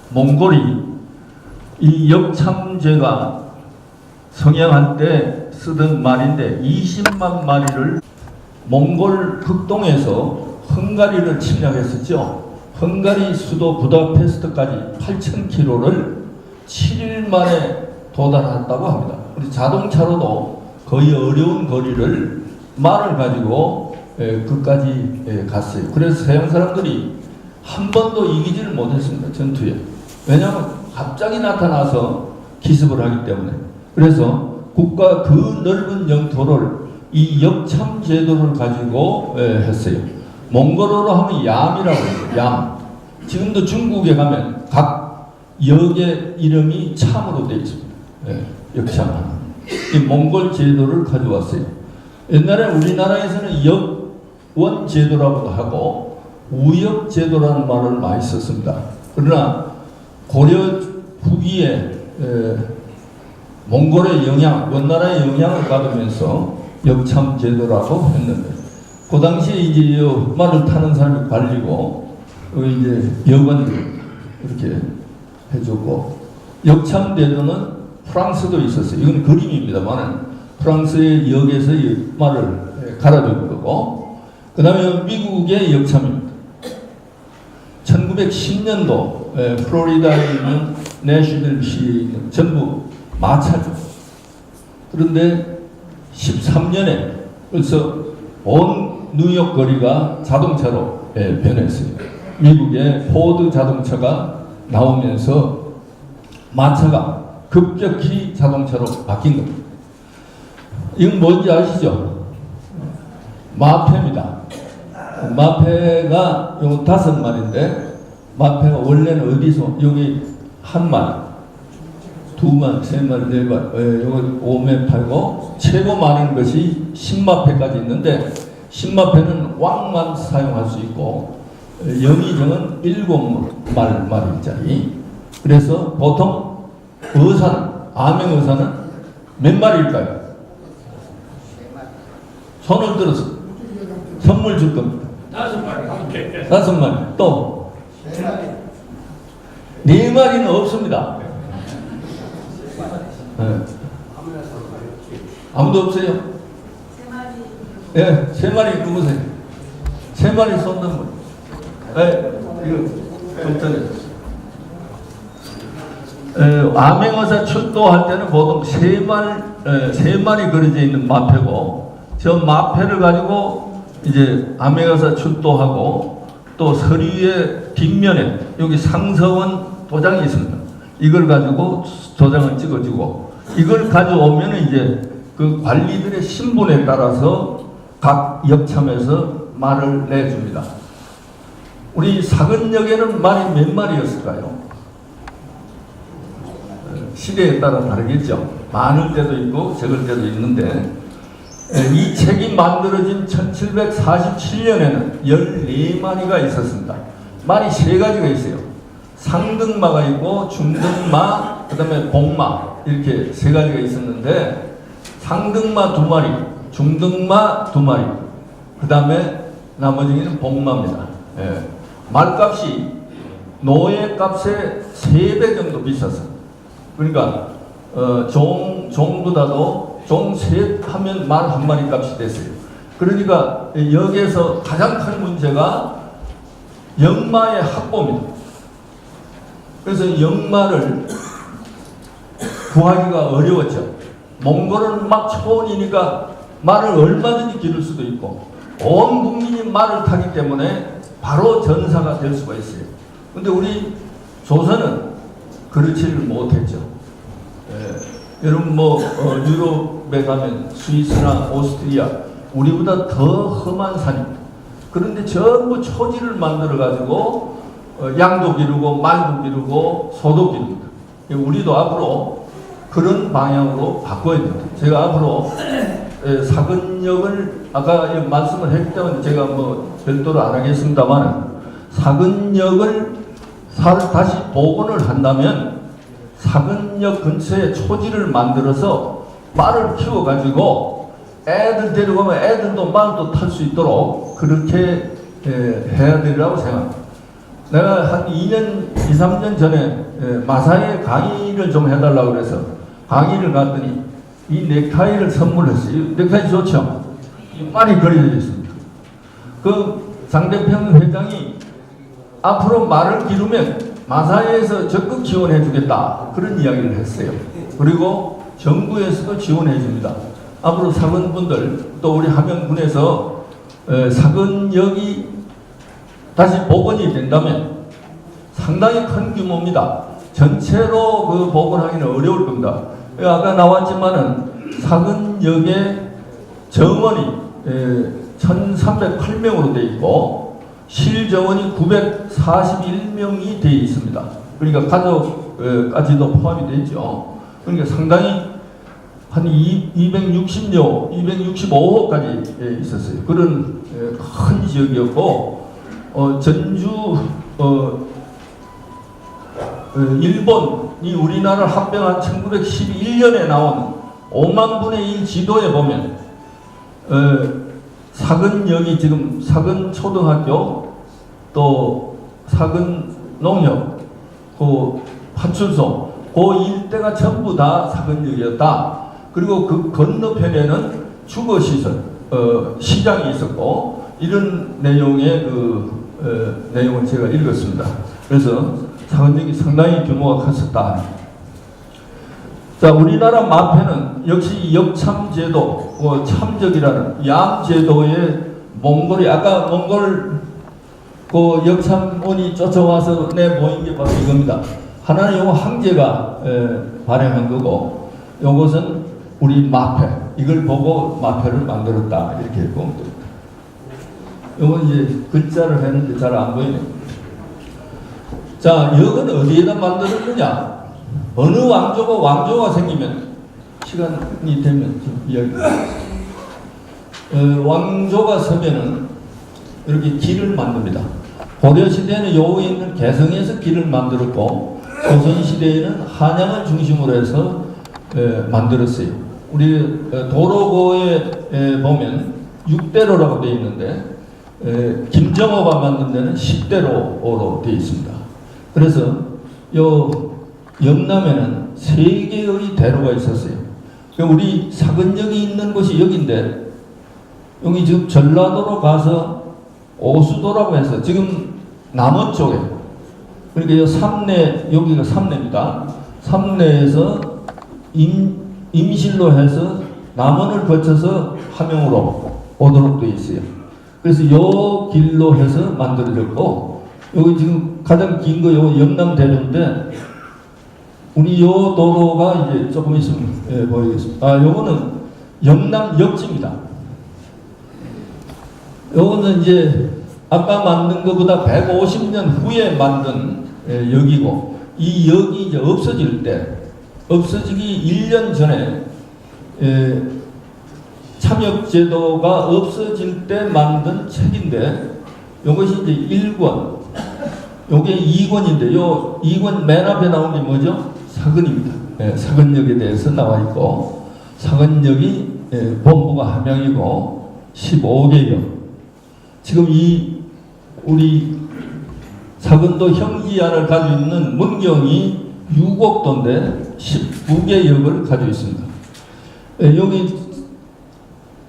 몽골이 이 역참제가 성행할 때 쓰던 말인데 20만 마리를 몽골 극동에서 헝가리를 침략했었죠. 헝가리 수도 부다페스트까지 8,000km를 7일 만에 도달했다고 합니다. 우리 자동차로도 거의 어려운 거리를 말을 가지고 그까지 갔어요. 그래서 서양 사람들이 한 번도 이기지를 못했습니다. 전투에. 왜냐하면 갑자기 나타나서 기습을 하기 때문에. 그래서 국가 그 넓은 영토를 이 역참 제도를 가지고 했어요. 몽골어로 하면 얌이라고 해요. 얌. 지금도 중국에 가면 각 역의 이름이 참으로 되어 있습니다. 역참. 이 몽골 제도를 가져왔어요. 옛날에 우리나라에서는 역원 제도라고도 하고 우역 제도라는 말을 많이 썼습니다. 그러나 고려 후기에 몽골의 영향, 원나라의 영향을 받으면서 역참 제도라고 했는데, 그 당시에 이제 말을 타는 사람이 관리고, 이제 여관들 이렇게 해주고, 역참 제도는 프랑스도 있었어요. 이건 그림입니다만, 프랑스의 역에서 이 말을 갈아준 거고, 그 다음에 미국의 역참입니다. 1910년도 플로리다에 있는 내셔널시에 있는 전부 마차죠. 그런데 13년에 벌써 온 뉴욕 거리가 자동차로 변했어요. 미국의 포드 자동차가 나오면서 마차가 급격히 자동차로 바뀐 겁니다. 이건 뭔지 아시죠? 마패입니다. 마패가 요 5마리인데, 마패가 원래는 어디서, 여기 1마리, 2마리, 3마리, 4마리, 요거 5매파이고, 최고 많은 것이 10마패까지 있는데, 10마패는 왕만 사용할 수 있고, 영의정은 7마리짜리. 그래서 보통 의사는, 암행 의사는 몇 마리일까요? 손을 들어서 선물 줄 겁니다. 5마리. 또 4마리는 없습니다. 아무도 없어요? 3마리. 예, 3마리 누구세요? 3마리 쏟는 분. 이거 좀 전에. 암행어사 출도할 때는 보통 3마리 그려져 있는 마패고, 저 마패를 가지고 이제 암행어사 출도하고, 또 서류의 뒷면에 여기 상서원 도장이 있습니다. 이걸 가지고 도장을 찍어주고, 이걸 가져오면 이제 그 관리들의 신분에 따라서 각 역참에서 말을 내줍니다. 우리 사근역에는 말이 몇 마리였을까요? 시대에 따라 다르겠죠. 많을 때도 있고 적을 때도 있는데, 이 책이 만들어진 1747년에는 14마리가 있었습니다. 말이 세 가지가 있어요. 상등마가 있고 중등마, 그 다음에 복마, 이렇게 세 가지가 있었는데, 상등마 2마리, 중등마 2마리, 그 다음에 나머지는 복마입니다. 말값이 노예값의 3배 정도 비쌌어요. 그러니까 종보다도 종 셋 하면 말 한 마리 값이 됐어요. 그러니까 여기에서 가장 큰 문제가 영마의 확보입니다. 그래서 영마를 구하기가 어려웠죠. 몽골은 막 초원이니까 말을 얼마든지 기를 수도 있고 온 국민이 말을 타기 때문에 바로 전사가 될 수가 있어요. 근데 우리 조선은 그렇지를 못했죠. 여러분 유럽에 가면 스위스나 오스트리아 우리보다 더 험한 산입니다. 그런데 전부 초지를 만들어 가지고 양도 기르고 말도 기르고 소도 기릅니다. 우리도 앞으로 그런 방향으로 바꿔야 됩니다. 제가 앞으로 사근역을 아까 말씀을 했기 때문에 제가 별도로 안 하겠습니다만 사근역을 다시 복원을 한다면 사근역 근처에 초지를 만들어서 말을 키워가지고 애들 데려가면 애들도 말도 탈 수 있도록 그렇게 해야 되리라고 생각합니다. 내가 한 2년, 2, 3년 전에 마사에 강의를 좀 해달라고 그래서 강의를 갔더니 이 넥타이를 선물했어요. 이 넥타이 좋죠? 말이 그려져 있습니다. 그 장대평 회장이 앞으로 말을 기르면 마사에서 적극 지원해 주겠다 그런 이야기를 했어요. 그리고 정부에서도 지원해 줍니다. 앞으로 사근분들 또 우리 함영군에서 사근역이 다시 복원이 된다면 상당히 큰 규모입니다. 전체로 그 복원하기는 어려울 겁니다. 아까 나왔지만은 사근역의 정원이 1308명으로 되어 있고 실정원이 941명이 되어 있습니다. 그러니까 가족까지도 포함이 되죠. 그러니까 상당히 한 260여, 265호까지 있었어요. 그런 큰 지역이었고 전주 일본이 우리나라를 합병한 1911년에 나온 5만 분의 1 지도에 보면 사근역이 지금 사근초등학교 또 사근농협 그 파출소 그 일대가 전부 다 사근역이었다. 그리고 그 건너편에는 주거시설 시장이 있었고 이런 내용의 내용을 제가 읽었습니다. 그래서 사근역이 상당히 규모가 컸었다. 자, 우리나라 마패는 역시 역참제도, 참적이라는 양제도의 몽골이 아까 몽골 그 역참원이 쫓아와서 내보인 게 바로 이겁니다. 하나는 요거 황제가 발행한 거고 요것은 우리 마패 이걸 보고 마패를 만들었다 이렇게 보면 됩니다. 요건 이제 글자를 했는데 잘 안 보이네요. 자, 역은 어디에다 만들었느냐? 어느 왕조가 생기면 시간이 되면 좀 이야기해보겠습니다. 왕조가 서면은 이렇게 길을 만듭니다. 고려시대에는 요 있는 개성에서 길을 만들었고 조선시대에는 한양을 중심으로 해서 만들었어요. 우리 도로고에 보면 6대로라고 되어 있는데 김정호가 만든 데는 10대로로 되어 있습니다. 그래서 요 영남에는 3개의 대로가 있었어요. 우리 사근역이 있는 곳이 여기인데 여기 지금 전라도로 가서 오수도라고 해서 지금 남원 쪽에 그러니까 요 삼내 여기가 삼내입니다. 삼내에서 임실로 해서 남원을 거쳐서 함영으로 오도록 되어 있어요. 그래서 요 길로 해서 만들어졌고 여기 지금 가장 긴 거 요 영남대로인데 우리 요 도로가 이제 조금 있으면 보이겠습니다. 요거는 영남 역지입니다. 요거는 이제 아까 만든 것보다 150년 후에 만든 역이고, 이 역이 이제 없어질 때, 없어지기 1년 전에 참역제도가 없어질 때 만든 책인데, 요것이 이제 1권, 요게 2권인데, 요 2권 맨 앞에 나온 게 뭐죠? 사근입니다. 사근역에 대해서 나와 있고, 사근역이 본부가 함양이고 15개 역. 지금 이 우리 사근도 형지안을 가지고 있는 문경이 6억도인데 19개 역을 가지고 있습니다. 여기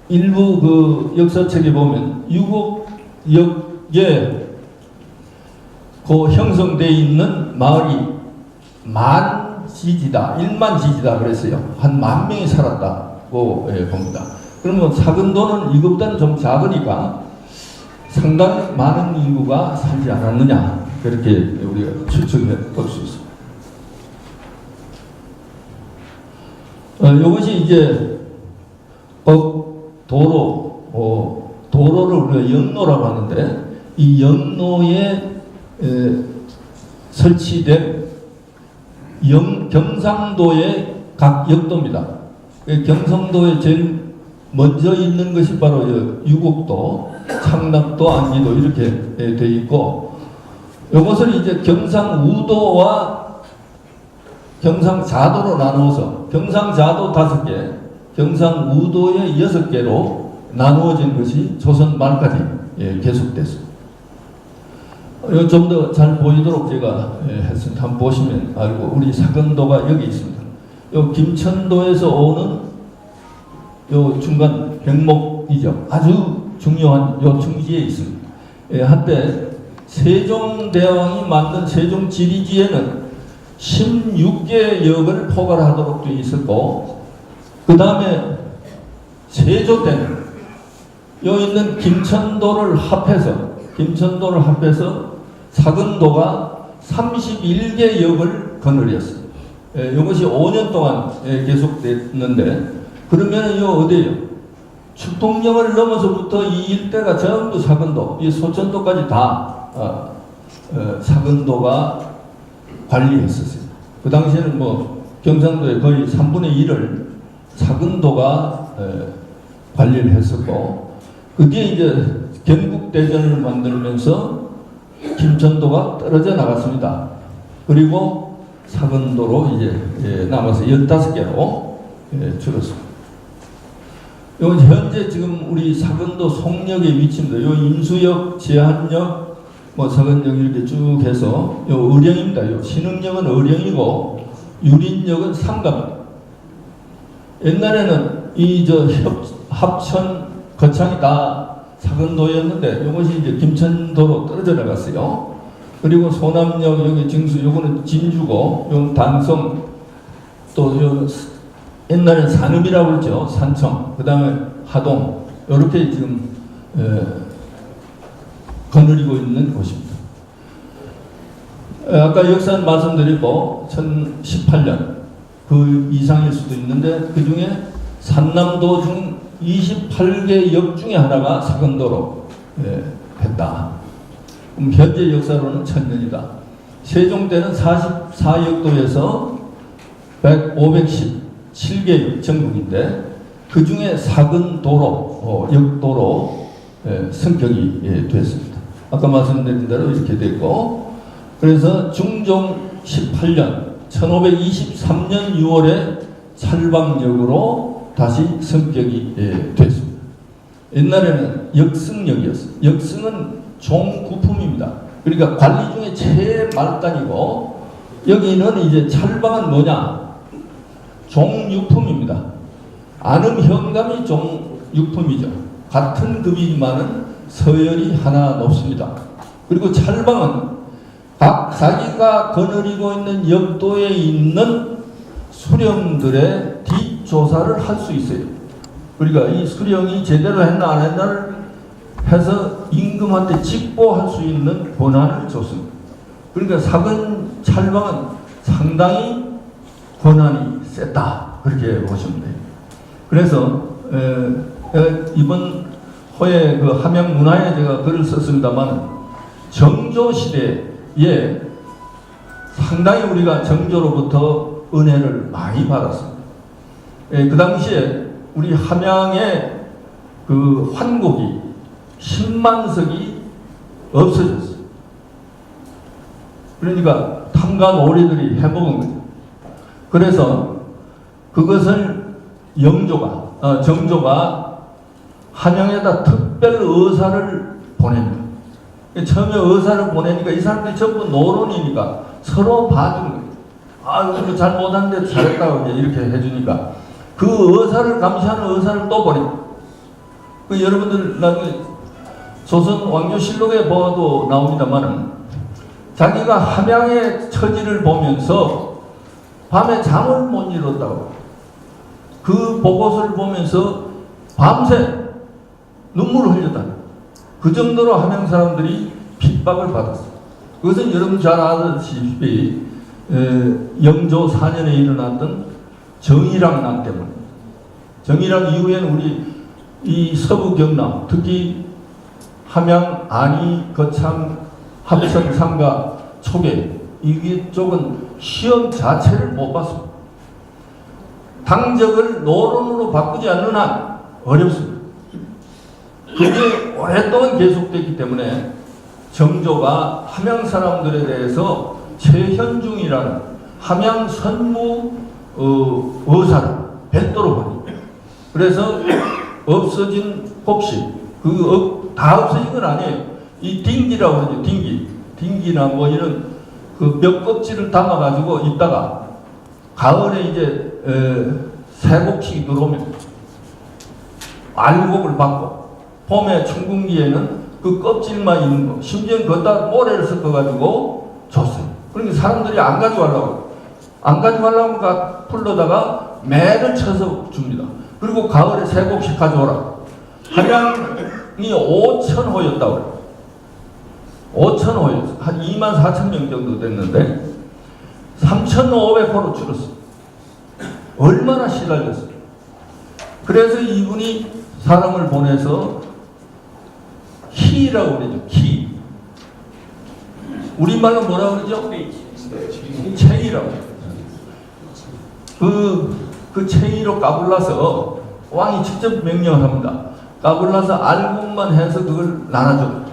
일부 그 역사책에 보면 6억 역에 그 형성되어 있는 마을이 만 지지다, 1만 지지다 그랬어요. 한 10,000명이 살았다고 봅니다. 그러면 사근도는 이것보다는 좀 작으니까 상당히 많은 인구가 살지 않았느냐, 그렇게 우리가 추측해 볼 수 있습니다. 이것이 이제 도로를 우리가 역로라고 하는데, 이 역로에 설치된 경상도의 각 역도입니다. 경상도에 제일 먼저 있는 것이 바로 유곡도, 창락도, 안기도 이렇게 되어 있고, 이것을 이제 경상우도와 경상자도로 나누어서 경상자도 5개, 경상우도의 6개로 나누어진 것이 조선 말까지 계속됐습니다. 좀 더 잘 보이도록 제가 했습니다. 한번 보시면 알고, 우리 사근도가 여기 있습니다. 요 김천도에서 오는 요 중간 병목이죠. 아주 중요한 요 중지에 있습니다. 한때 세종대왕이 만든 세종지리지에는 16개 역을 포괄하도록 되어 있었고, 그 다음에 세조 때는 요 있는 김천도를 합해서 사근도가 31개 역을 거느렸어요. 이것이 5년 동안 계속됐는데, 그러면 요 어디예요? 축동역을 넘어서부터 이 일대가 전부 사근도, 이 소천도까지 다 사근도가 관리했었어요. 그 당시에는 뭐 경상도의 거의 3분의 1을 사근도가 관리를 했었고, 그게 이제 경국대전을 만들면서 김천도가 떨어져 나갔습니다. 그리고 사근도로 이제 남아서 15개로 줄었습니다. 요 현재 지금 우리 사근도 송역의 위치입니다. 요 인수역, 제한역, 뭐 사근역 이렇게 쭉 해서 요 의령입니다. 요 신흥역은 의령이고 유린역은 상갑입니다. 옛날에는 이 합천, 거창이 다 사근도였는데 이것이 이제 김천도로 떨어져 나갔어요. 그리고 소남역, 여기 증수, 요거는 진주고, 요 단성, 또 요 옛날엔 산읍이라고 했죠. 산청, 그 다음에 하동, 이렇게 지금 거느리고 있는 곳입니다. 아까 역사는 말씀드리고 1018년 그 이상일 수도 있는데, 그 중에 산남도 중 28개 역 중에 하나가 사근도로 했다. 현재 역사로는 1000년이다. 세종 때는 44역도에서 517개 전국인데, 그 중에 사근도로, 역도로 성격이 됐습니다. 아까 말씀드린 대로 이렇게 됐고, 그래서 중종 18년 1523년 6월에 찰방역으로 다시 성격이 됐습니다. 옛날에는 역승역이었어요. 역승은 종구품입니다. 그러니까 관리 중에 제일 말단이고, 여기는 이제 찰방은 뭐냐? 종육품입니다. 안음현감이 종육품이죠. 같은 급이지만은 서열이 하나 높습니다. 그리고 찰방은 각 자기가 거느리고 있는 역도에 있는 수령들의 뒷조사를 할 수 있어요. 그러니까 이 수령이 제대로 했나 안 했나를 해서 임금한테 직보할 수 있는 권한을 줬습니다. 그러니까 사근 찰방은 상당히 권한이 셌다, 그렇게 보시면 돼요. 그래서 이번 호에 그 함양 문화에 제가 글을 썼습니다만 정조 시대에 상당히 우리가 정조로부터 은혜를 많이 받았습니다. 그 당시에 우리 함양의 그 환곡이 10만 석이 없어졌어요. 그러니까 탐관 오리들이 해먹은 거죠. 그래서 그것을 정조가 함양에다 특별 의사를 보냅니다. 처음에 의사를 보내니까 이 사람들이 전부 노론이니까 서로 봐주는 거예요. 아, 이거 잘 못하는데 잘했다고 이렇게 해주니까 그 의사를 감시하는 의사를 또 보냅니다. 그 여러분들 나중에 조선 왕조실록에 보아도 나옵니다만은 자기가 함양의 처지를 보면서 밤에 잠을 못 이뤘다고. 그 보고서를 보면서 밤새 눈물을 흘렸다. 그 정도로 함양 사람들이 핍박을 받았어요. 그것은 여러분 잘 아시다시피 영조 4년에 일어났던 정일항난 때문에. 정일항 이후에는 우리 이 서부 경남, 특히 함양, 안희, 거창, 합천, 상가, 초계 이쪽은 시험 자체를 못 봤습니다. 당적을 노론으로 바꾸지 않는 한 어렵습니다. 그게 오랫동안 계속됐기 때문에 정조가 함양 사람들에 대해서 최현중이라는 함양 선무 의사를 별도로 보냅니다. 그래서 없어진 법식, 다 없어진 건 아니에요. 이 딩기라고 그러죠. 딩기나 뭐 이런 그 뼈껍질을 담아가지고 있다가 가을에 이제 새곡식이 들어오면 알곡을 받고 봄에 춘궁기에는 그 껍질만 있는 거, 심지어 거기다 모래를 섞어가지고 줬어요. 그러니까 사람들이 안 가져가려고 풀러다가 매를 쳐서 줍니다. 그리고 가을에 새곡식 가져오라. 함양이 5,000호였다고. 5,000호였어. 한 24,000명 정도 됐는데 3,500호로 줄었어. 얼마나 시달렸어. 그래서 이분이 사람을 보내서 키라고 그러죠. 키. 우리말로 뭐라고 그러죠? 체이라고. 그 체이로 까불라서 왕이 직접 명령을 합니다. 까불라서 알곡만 해서 그걸 나눠줘.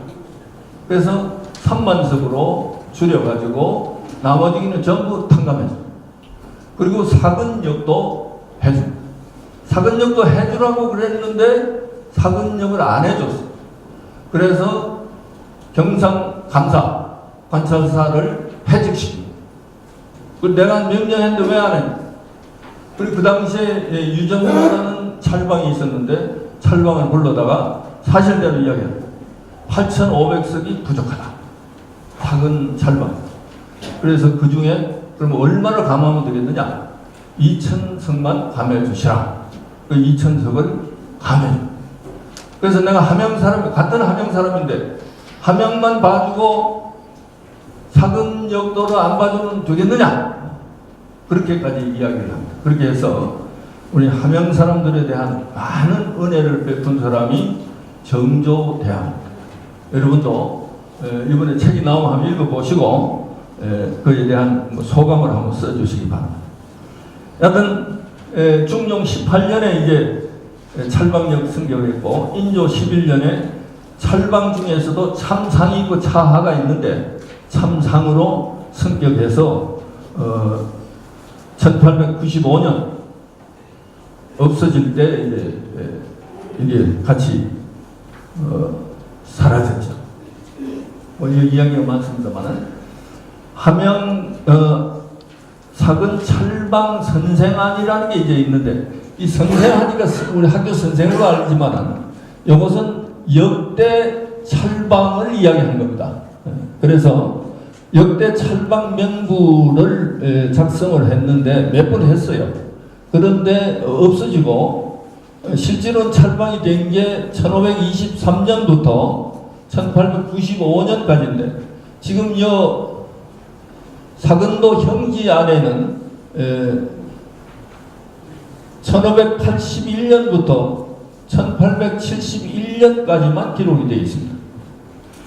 그래서 3만석으로 줄여가지고 나머지는 전부 탕감해줘. 그리고 사근역도 해줘. 사근역도 해주라고 그랬는데 사근역을 안 해줬어. 그래서 경상 감사 관찰사를 해직시킵니다. 내가 명령했는데 왜 안 했냐? 그리고 그 당시에 유정호라는 찰방이 있었는데 찰방을 불러다가 사실대로 이야기합니다. 8,500석이 부족하다. 사근 찰방. 그래서 그 중에 그럼 얼마를 감하면 되겠느냐? 2,000석만 감해 주시라. 그 2,000석을 감해 줘. 그래서 내가 함양 사람, 같은 함양 사람인데 함양만 봐주고 사근 역도를 안 봐주면 되겠느냐? 그렇게까지 이야기를 합니다. 그렇게 해서 우리 함양 사람들에 대한 많은 은혜를 베푼 사람이 정조대왕입니다. 여러분도 이번에 책이 나오면 한번 읽어보시고 그에 대한 소감을 한번 써주시기 바랍니다. 여하튼 중종 18년에 이제 찰방역 승격했고 인조 11년에 찰방 중에서도 참상이 있고 차하가 있는데 참상으로 승격해서 1895년 없어질 때 이제 같이 사라졌죠. 뭐 이야기가 많습니다만은 함양 사근 찰방 선생안이라는 게 이제 있는데 이 선생하니까 우리 학교 선생으로 알지만은 이것은 역대 찰방을 이야기하는 겁니다. 그래서 역대 찰방 명부를 작성을 했는데 몇 번 했어요. 그런데 없어지고 실제로 찰방이 된 게 1523년부터 1895년까지인데 지금 요 사근도 형지 안에는 1581년부터 1871년까지만 기록이 되어 있습니다.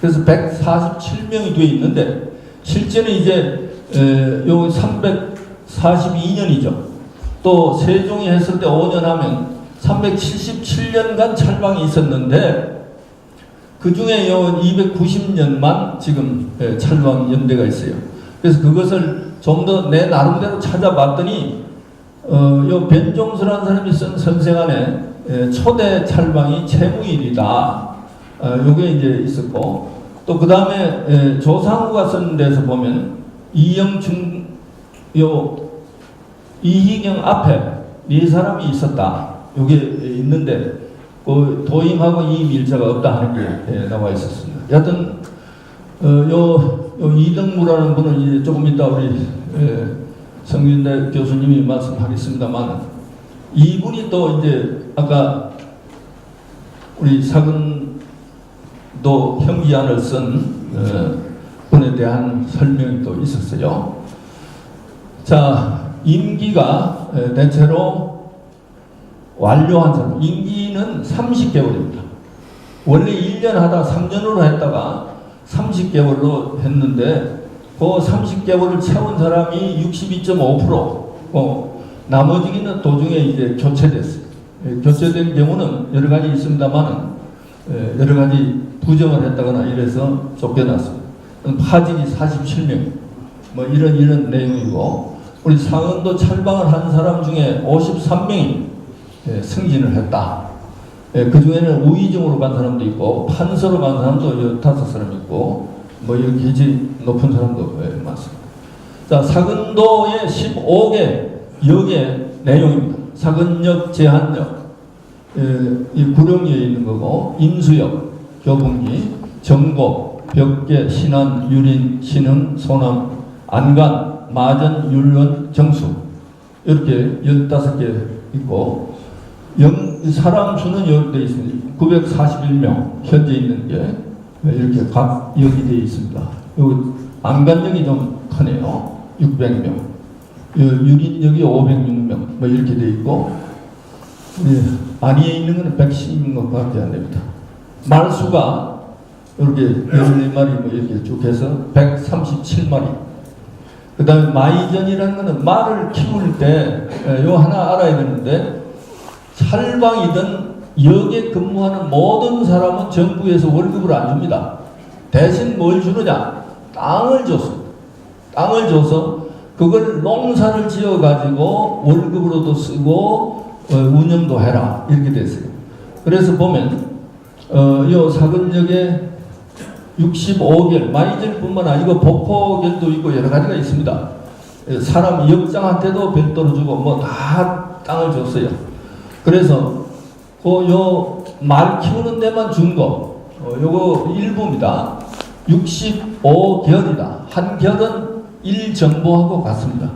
그래서 147명이 되어 있는데 실제는 이제 요 342년이죠. 또 세종이 했을 때 5년 하면 377년간 찰방이 있었는데 그 중에 요 290년만 지금 찰방 연대가 있어요. 그래서 그것을 좀 더 내 나름대로 찾아봤더니 요 변종수라는 사람이 쓴 선생안에 초대 찰방이 채무일이다. 요게 이제 있었고 또 그 다음에 조상우가 쓴 데서 보면 이희경 앞에 네 사람이 있었다. 요게 있는데 그 도임하고 이임일자가 없다 하는 게 나와 있었습니다. 여하튼 요 이등무라는 분은 이제 조금 이따 우리 성균대 교수님이 말씀하겠습니다만 이분이 또 이제 아까 우리 사근도 형기안을 쓴 분에 대한 설명이 또 있었어요. 자, 임기가 대체로 완료한 사람, 임기는 30개월입니다. 원래 1년 하다 3년으로 했다가 30개월로 했는데 그 30개월을 채운 사람이 62.5%, 나머지는 도중에 이제 교체됐어요. 교체된 경우는 여러 가지 있습니다만은 여러 가지 부정을 했다거나 이래서 쫓겨났습니다. 파직이 47명, 뭐 이런 내용이고 우리 상원도 찰방을 한 사람 중에 53명이 승진을 했다. 그 중에는 우의정으로 간 사람도 있고 판서로 간 사람도 15사람 있고 뭐 이렇게 높은 사람도 많습니다. 자, 사근도의 15개 역의 내용입니다. 사근역, 제한역, 이 구령리에 있는 거고 임수역, 교봉리, 정곡, 벽계, 신안, 유린, 신흥, 소남, 안간, 마전, 율원, 정수 이렇게 15개 있고 사람 수는 여기 되어 있습니다. 941명 현재 있는 게 이렇게 각 역이 되어 있습니다. 여기 안간역이 좀 크네요. 600명, 유린역이 506명 뭐 이렇게 되어 있고 안위에 있는 것은 110명밖에 안 됩니다. 말수가 이렇게 14마리 뭐 이렇게 쭉 해서 137마리. 그 다음에 마이전이라는 것은 말을 키울 때 요 하나 알아야 되는데 찰방이든 역에 근무하는 모든 사람은 정부에서 월급을 안 줍니다. 대신 뭘 주느냐? 땅을 줬습니다. 땅을 줘서 그걸 농사를 지어 가지고 월급으로도 쓰고 운영도 해라 이렇게 됐어요. 그래서 보면 요 사근역에 65결 마이절뿐만 아니고 복포결도 있고 여러 가지가 있습니다. 사람 역장한테도 별도로 주고 뭐 다 땅을 줬어요. 그래서 요 말 키우는 데만 준 거 요거 일부입니다. 65결이다. 한 결은 1정보하고 같습니다.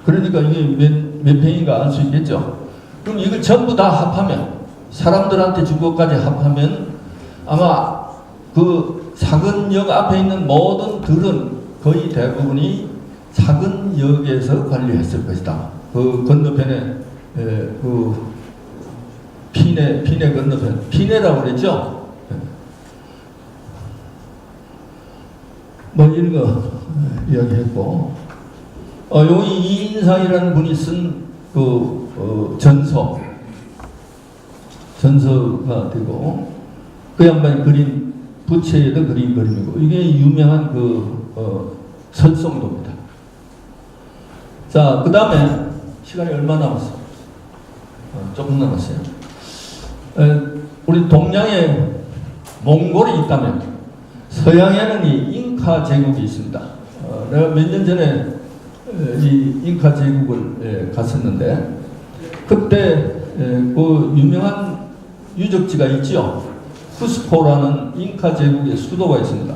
그러니까 이게 몇 평인가 알 수 있겠죠. 그럼 이걸 전부 다 합하면 사람들한테 준 것까지 합하면 아마 그 사근역 앞에 있는 모든 들은 거의 대부분이 사근역에서 관리했을 것이다. 그 건너편에 그 피내 건너편 피내라고 그랬죠. 뭐 이런 거 이야기했고 여기 이인상이라는 분이 쓴 그 전서가 되고 그 양반이 그린 부채에도 그린 그림이고 이게 유명한 그 설성도입니다. 자, 그 다음에 시간이 얼마 남았어요? 조금 남았어요. 우리 동양에 몽골이 있다면 서양에는 이 잉카 제국이 있습니다. 내가 몇 년 전에 이 잉카 제국을 갔었는데 그때 그 유명한 유적지가 있죠. 쿠스코라는 잉카 제국의 수도가 있습니다.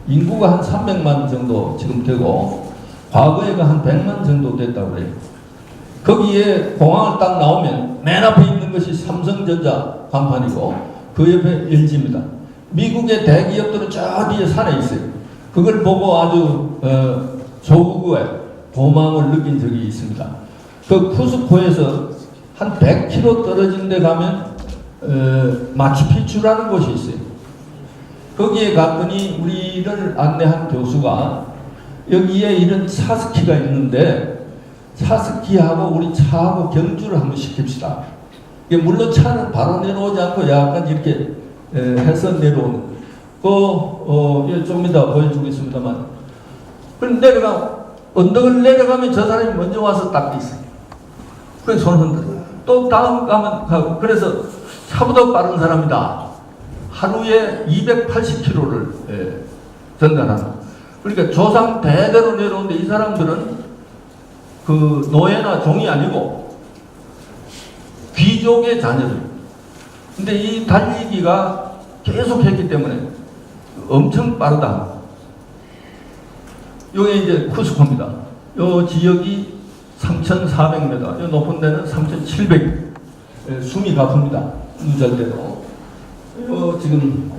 인구가 한 300만 정도 지금 되고 과거에가 한 100만 정도 됐다고 그래요. 거기에 공항을 딱 나오면 맨 앞에 있는 것이 삼성전자 간판이고 그 옆에 LG입니다. 미국의 대기업들은 저 뒤에 산에 있어요. 그걸 보고 아주 조국의 고마움을 느낀 적이 있습니다. 그 쿠스코에서 한 100km 떨어진 데 가면 마추픽추라는 곳이 있어요. 거기에 갔더니 우리를 안내한 교수가 여기에 이런 차스키가 있는데 차스키하고 우리 차하고 경주를 한번 시킵시다. 이게 물론 차는 바로 내려오지 않고 약간 이렇게 해서 내려오는. 좀 이따 보여주겠습니다만. 그럼 언덕을 내려가면 저 사람이 먼저 와서 딱 있어요. 그래서 손 흔들어. 또 다음 가면 가고. 그래서 차보다 빠른 사람이다. 하루에 280km를 전달하는. 그러니까 조상 대대로 내려오는데 이 사람들은 그 노예나 종이 아니고 귀족의 자녀들. 근데 이 달리기가 계속 했기 때문에 엄청 빠르다. 요게 이제 쿠스코입니다. 요 지역이 3,400m, 요 높은 데는 3,700. 숨이 가쁩니다. 누잘대로. 요 지금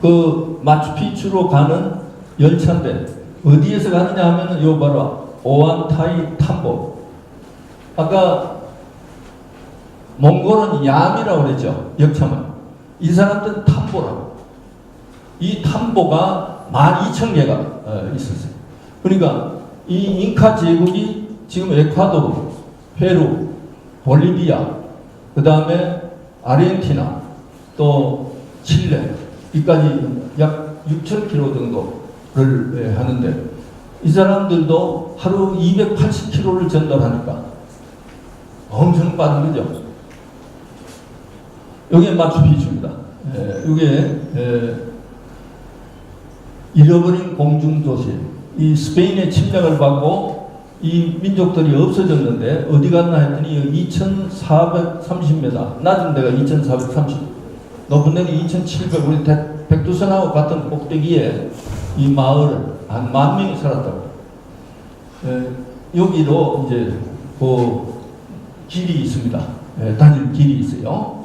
그 마추픽추로 가는 열차인데 어디에서 가느냐 하면은 요 바로 오안타이 탐보. 아까 몽골은 얌이라고 그랬죠. 역차만. 이 사람들은 탐보라고. 이 탐보가 12,000개가 있었어요. 그러니까 이 잉카 제국이 지금 에콰도르, 페루, 볼리비아, 그 다음에 아르헨티나, 또 칠레, 여기까지 약 6,000km 정도를 하는데 이 사람들도 하루 280km를 전달하니까 엄청 빠른 거죠. 여기에 마추픽추입니다. 이게 잃어버린 공중도시. 이 스페인의 침략을 받고 이 민족들이 없어졌는데 어디 갔나 했더니 2,430m, 낮은 데가 2,430, 높은 데는 2,700. 우리 백두산하고 같은 꼭대기에 이 마을을 한 10,000명이 살았다고. 여기로 이제 그 길이 있습니다. 다닐 길이 있어요.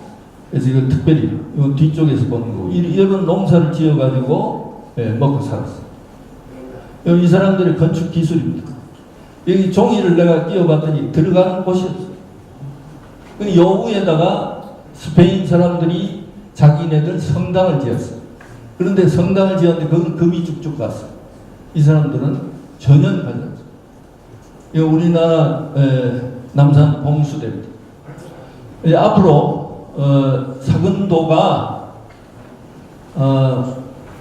그래서 이거 특별히 이 뒤쪽에서 보는 거고, 이런 농사를 지어가지고 먹고 살았어요. 이 사람들의 건축 기술입니다. 여기 종이를 내가 띄워봤더니 들어가는 곳이 없어요. 요 위에다가 스페인 사람들이 자기네들 성당을 지었어요. 그런데 성당을 지었는데 그건 금이 쭉쭉 갔어요. 이 사람들은 전혀 가지 않습니다. 이거 우리나라 남산 봉수대입니다. 앞으로 사근도가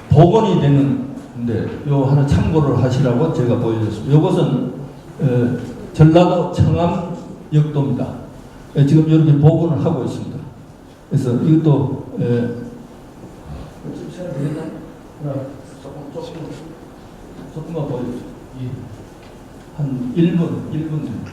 복원이 되는데 요 하나 참고를 하시라고 제가 보여줬습니다. 이것은 전라도 청암 역도입니다. 지금 이렇게 복원을 하고 있습니다. 그래서 이것도 조금만 보여주세요. 한 1분 정도.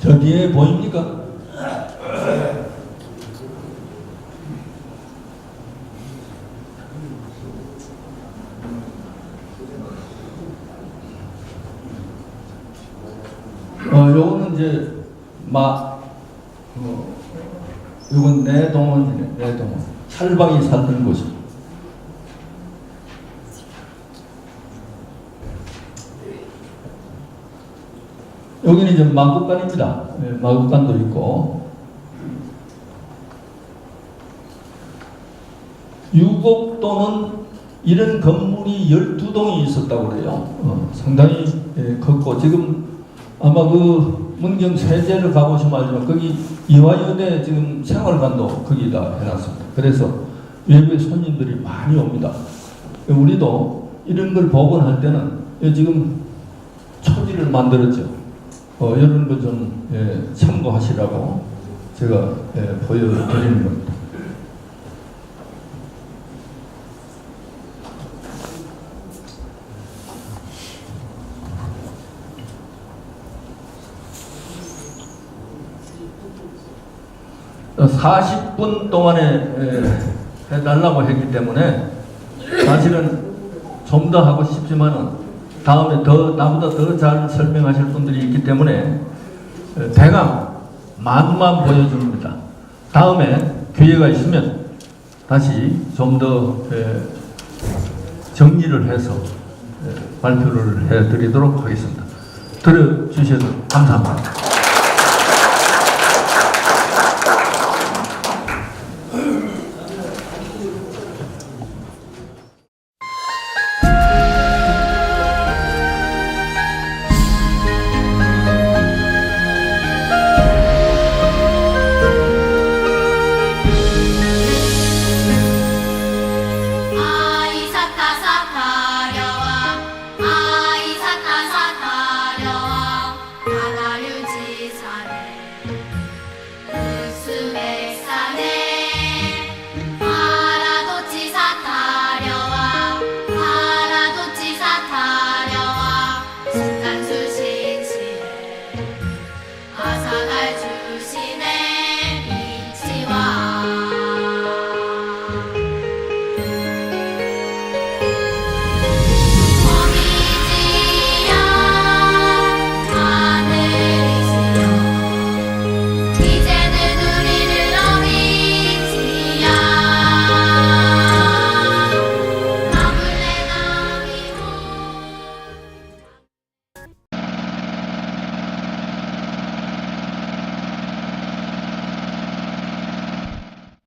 저 뒤에 보입니까? 요거는 이제 요건 내동원이네. 내동원. 찰방이 살던 곳이. 여기는 이제 마국간입니다. 마국간도 있고. 유곡도는 이런 건물이 12동이 있었다고 그래요. 상당히 컸고, 지금 아마 그 문경 세제를 가보시면 알지만 거기 이화여대 지금 생활관도 거기다 해놨습니다. 그래서 외부의 손님들이 많이 옵니다. 우리도 이런 걸 복원할 때는 지금 초지를 만들었죠. 이런 거 좀 참고하시라고 제가 보여드리는 겁니다. 어, 40분 동안에 해달라고 했기 때문에 사실은 좀 더 하고 싶지만은 다음에 나보다 더 잘 설명하실 분들이 있기 때문에 대강 만만 보여줍니다. 다음에 기회가 있으면 다시 좀 더 정리를 해서 발표를 해드리도록 하겠습니다. 들어주셔서 감사합니다.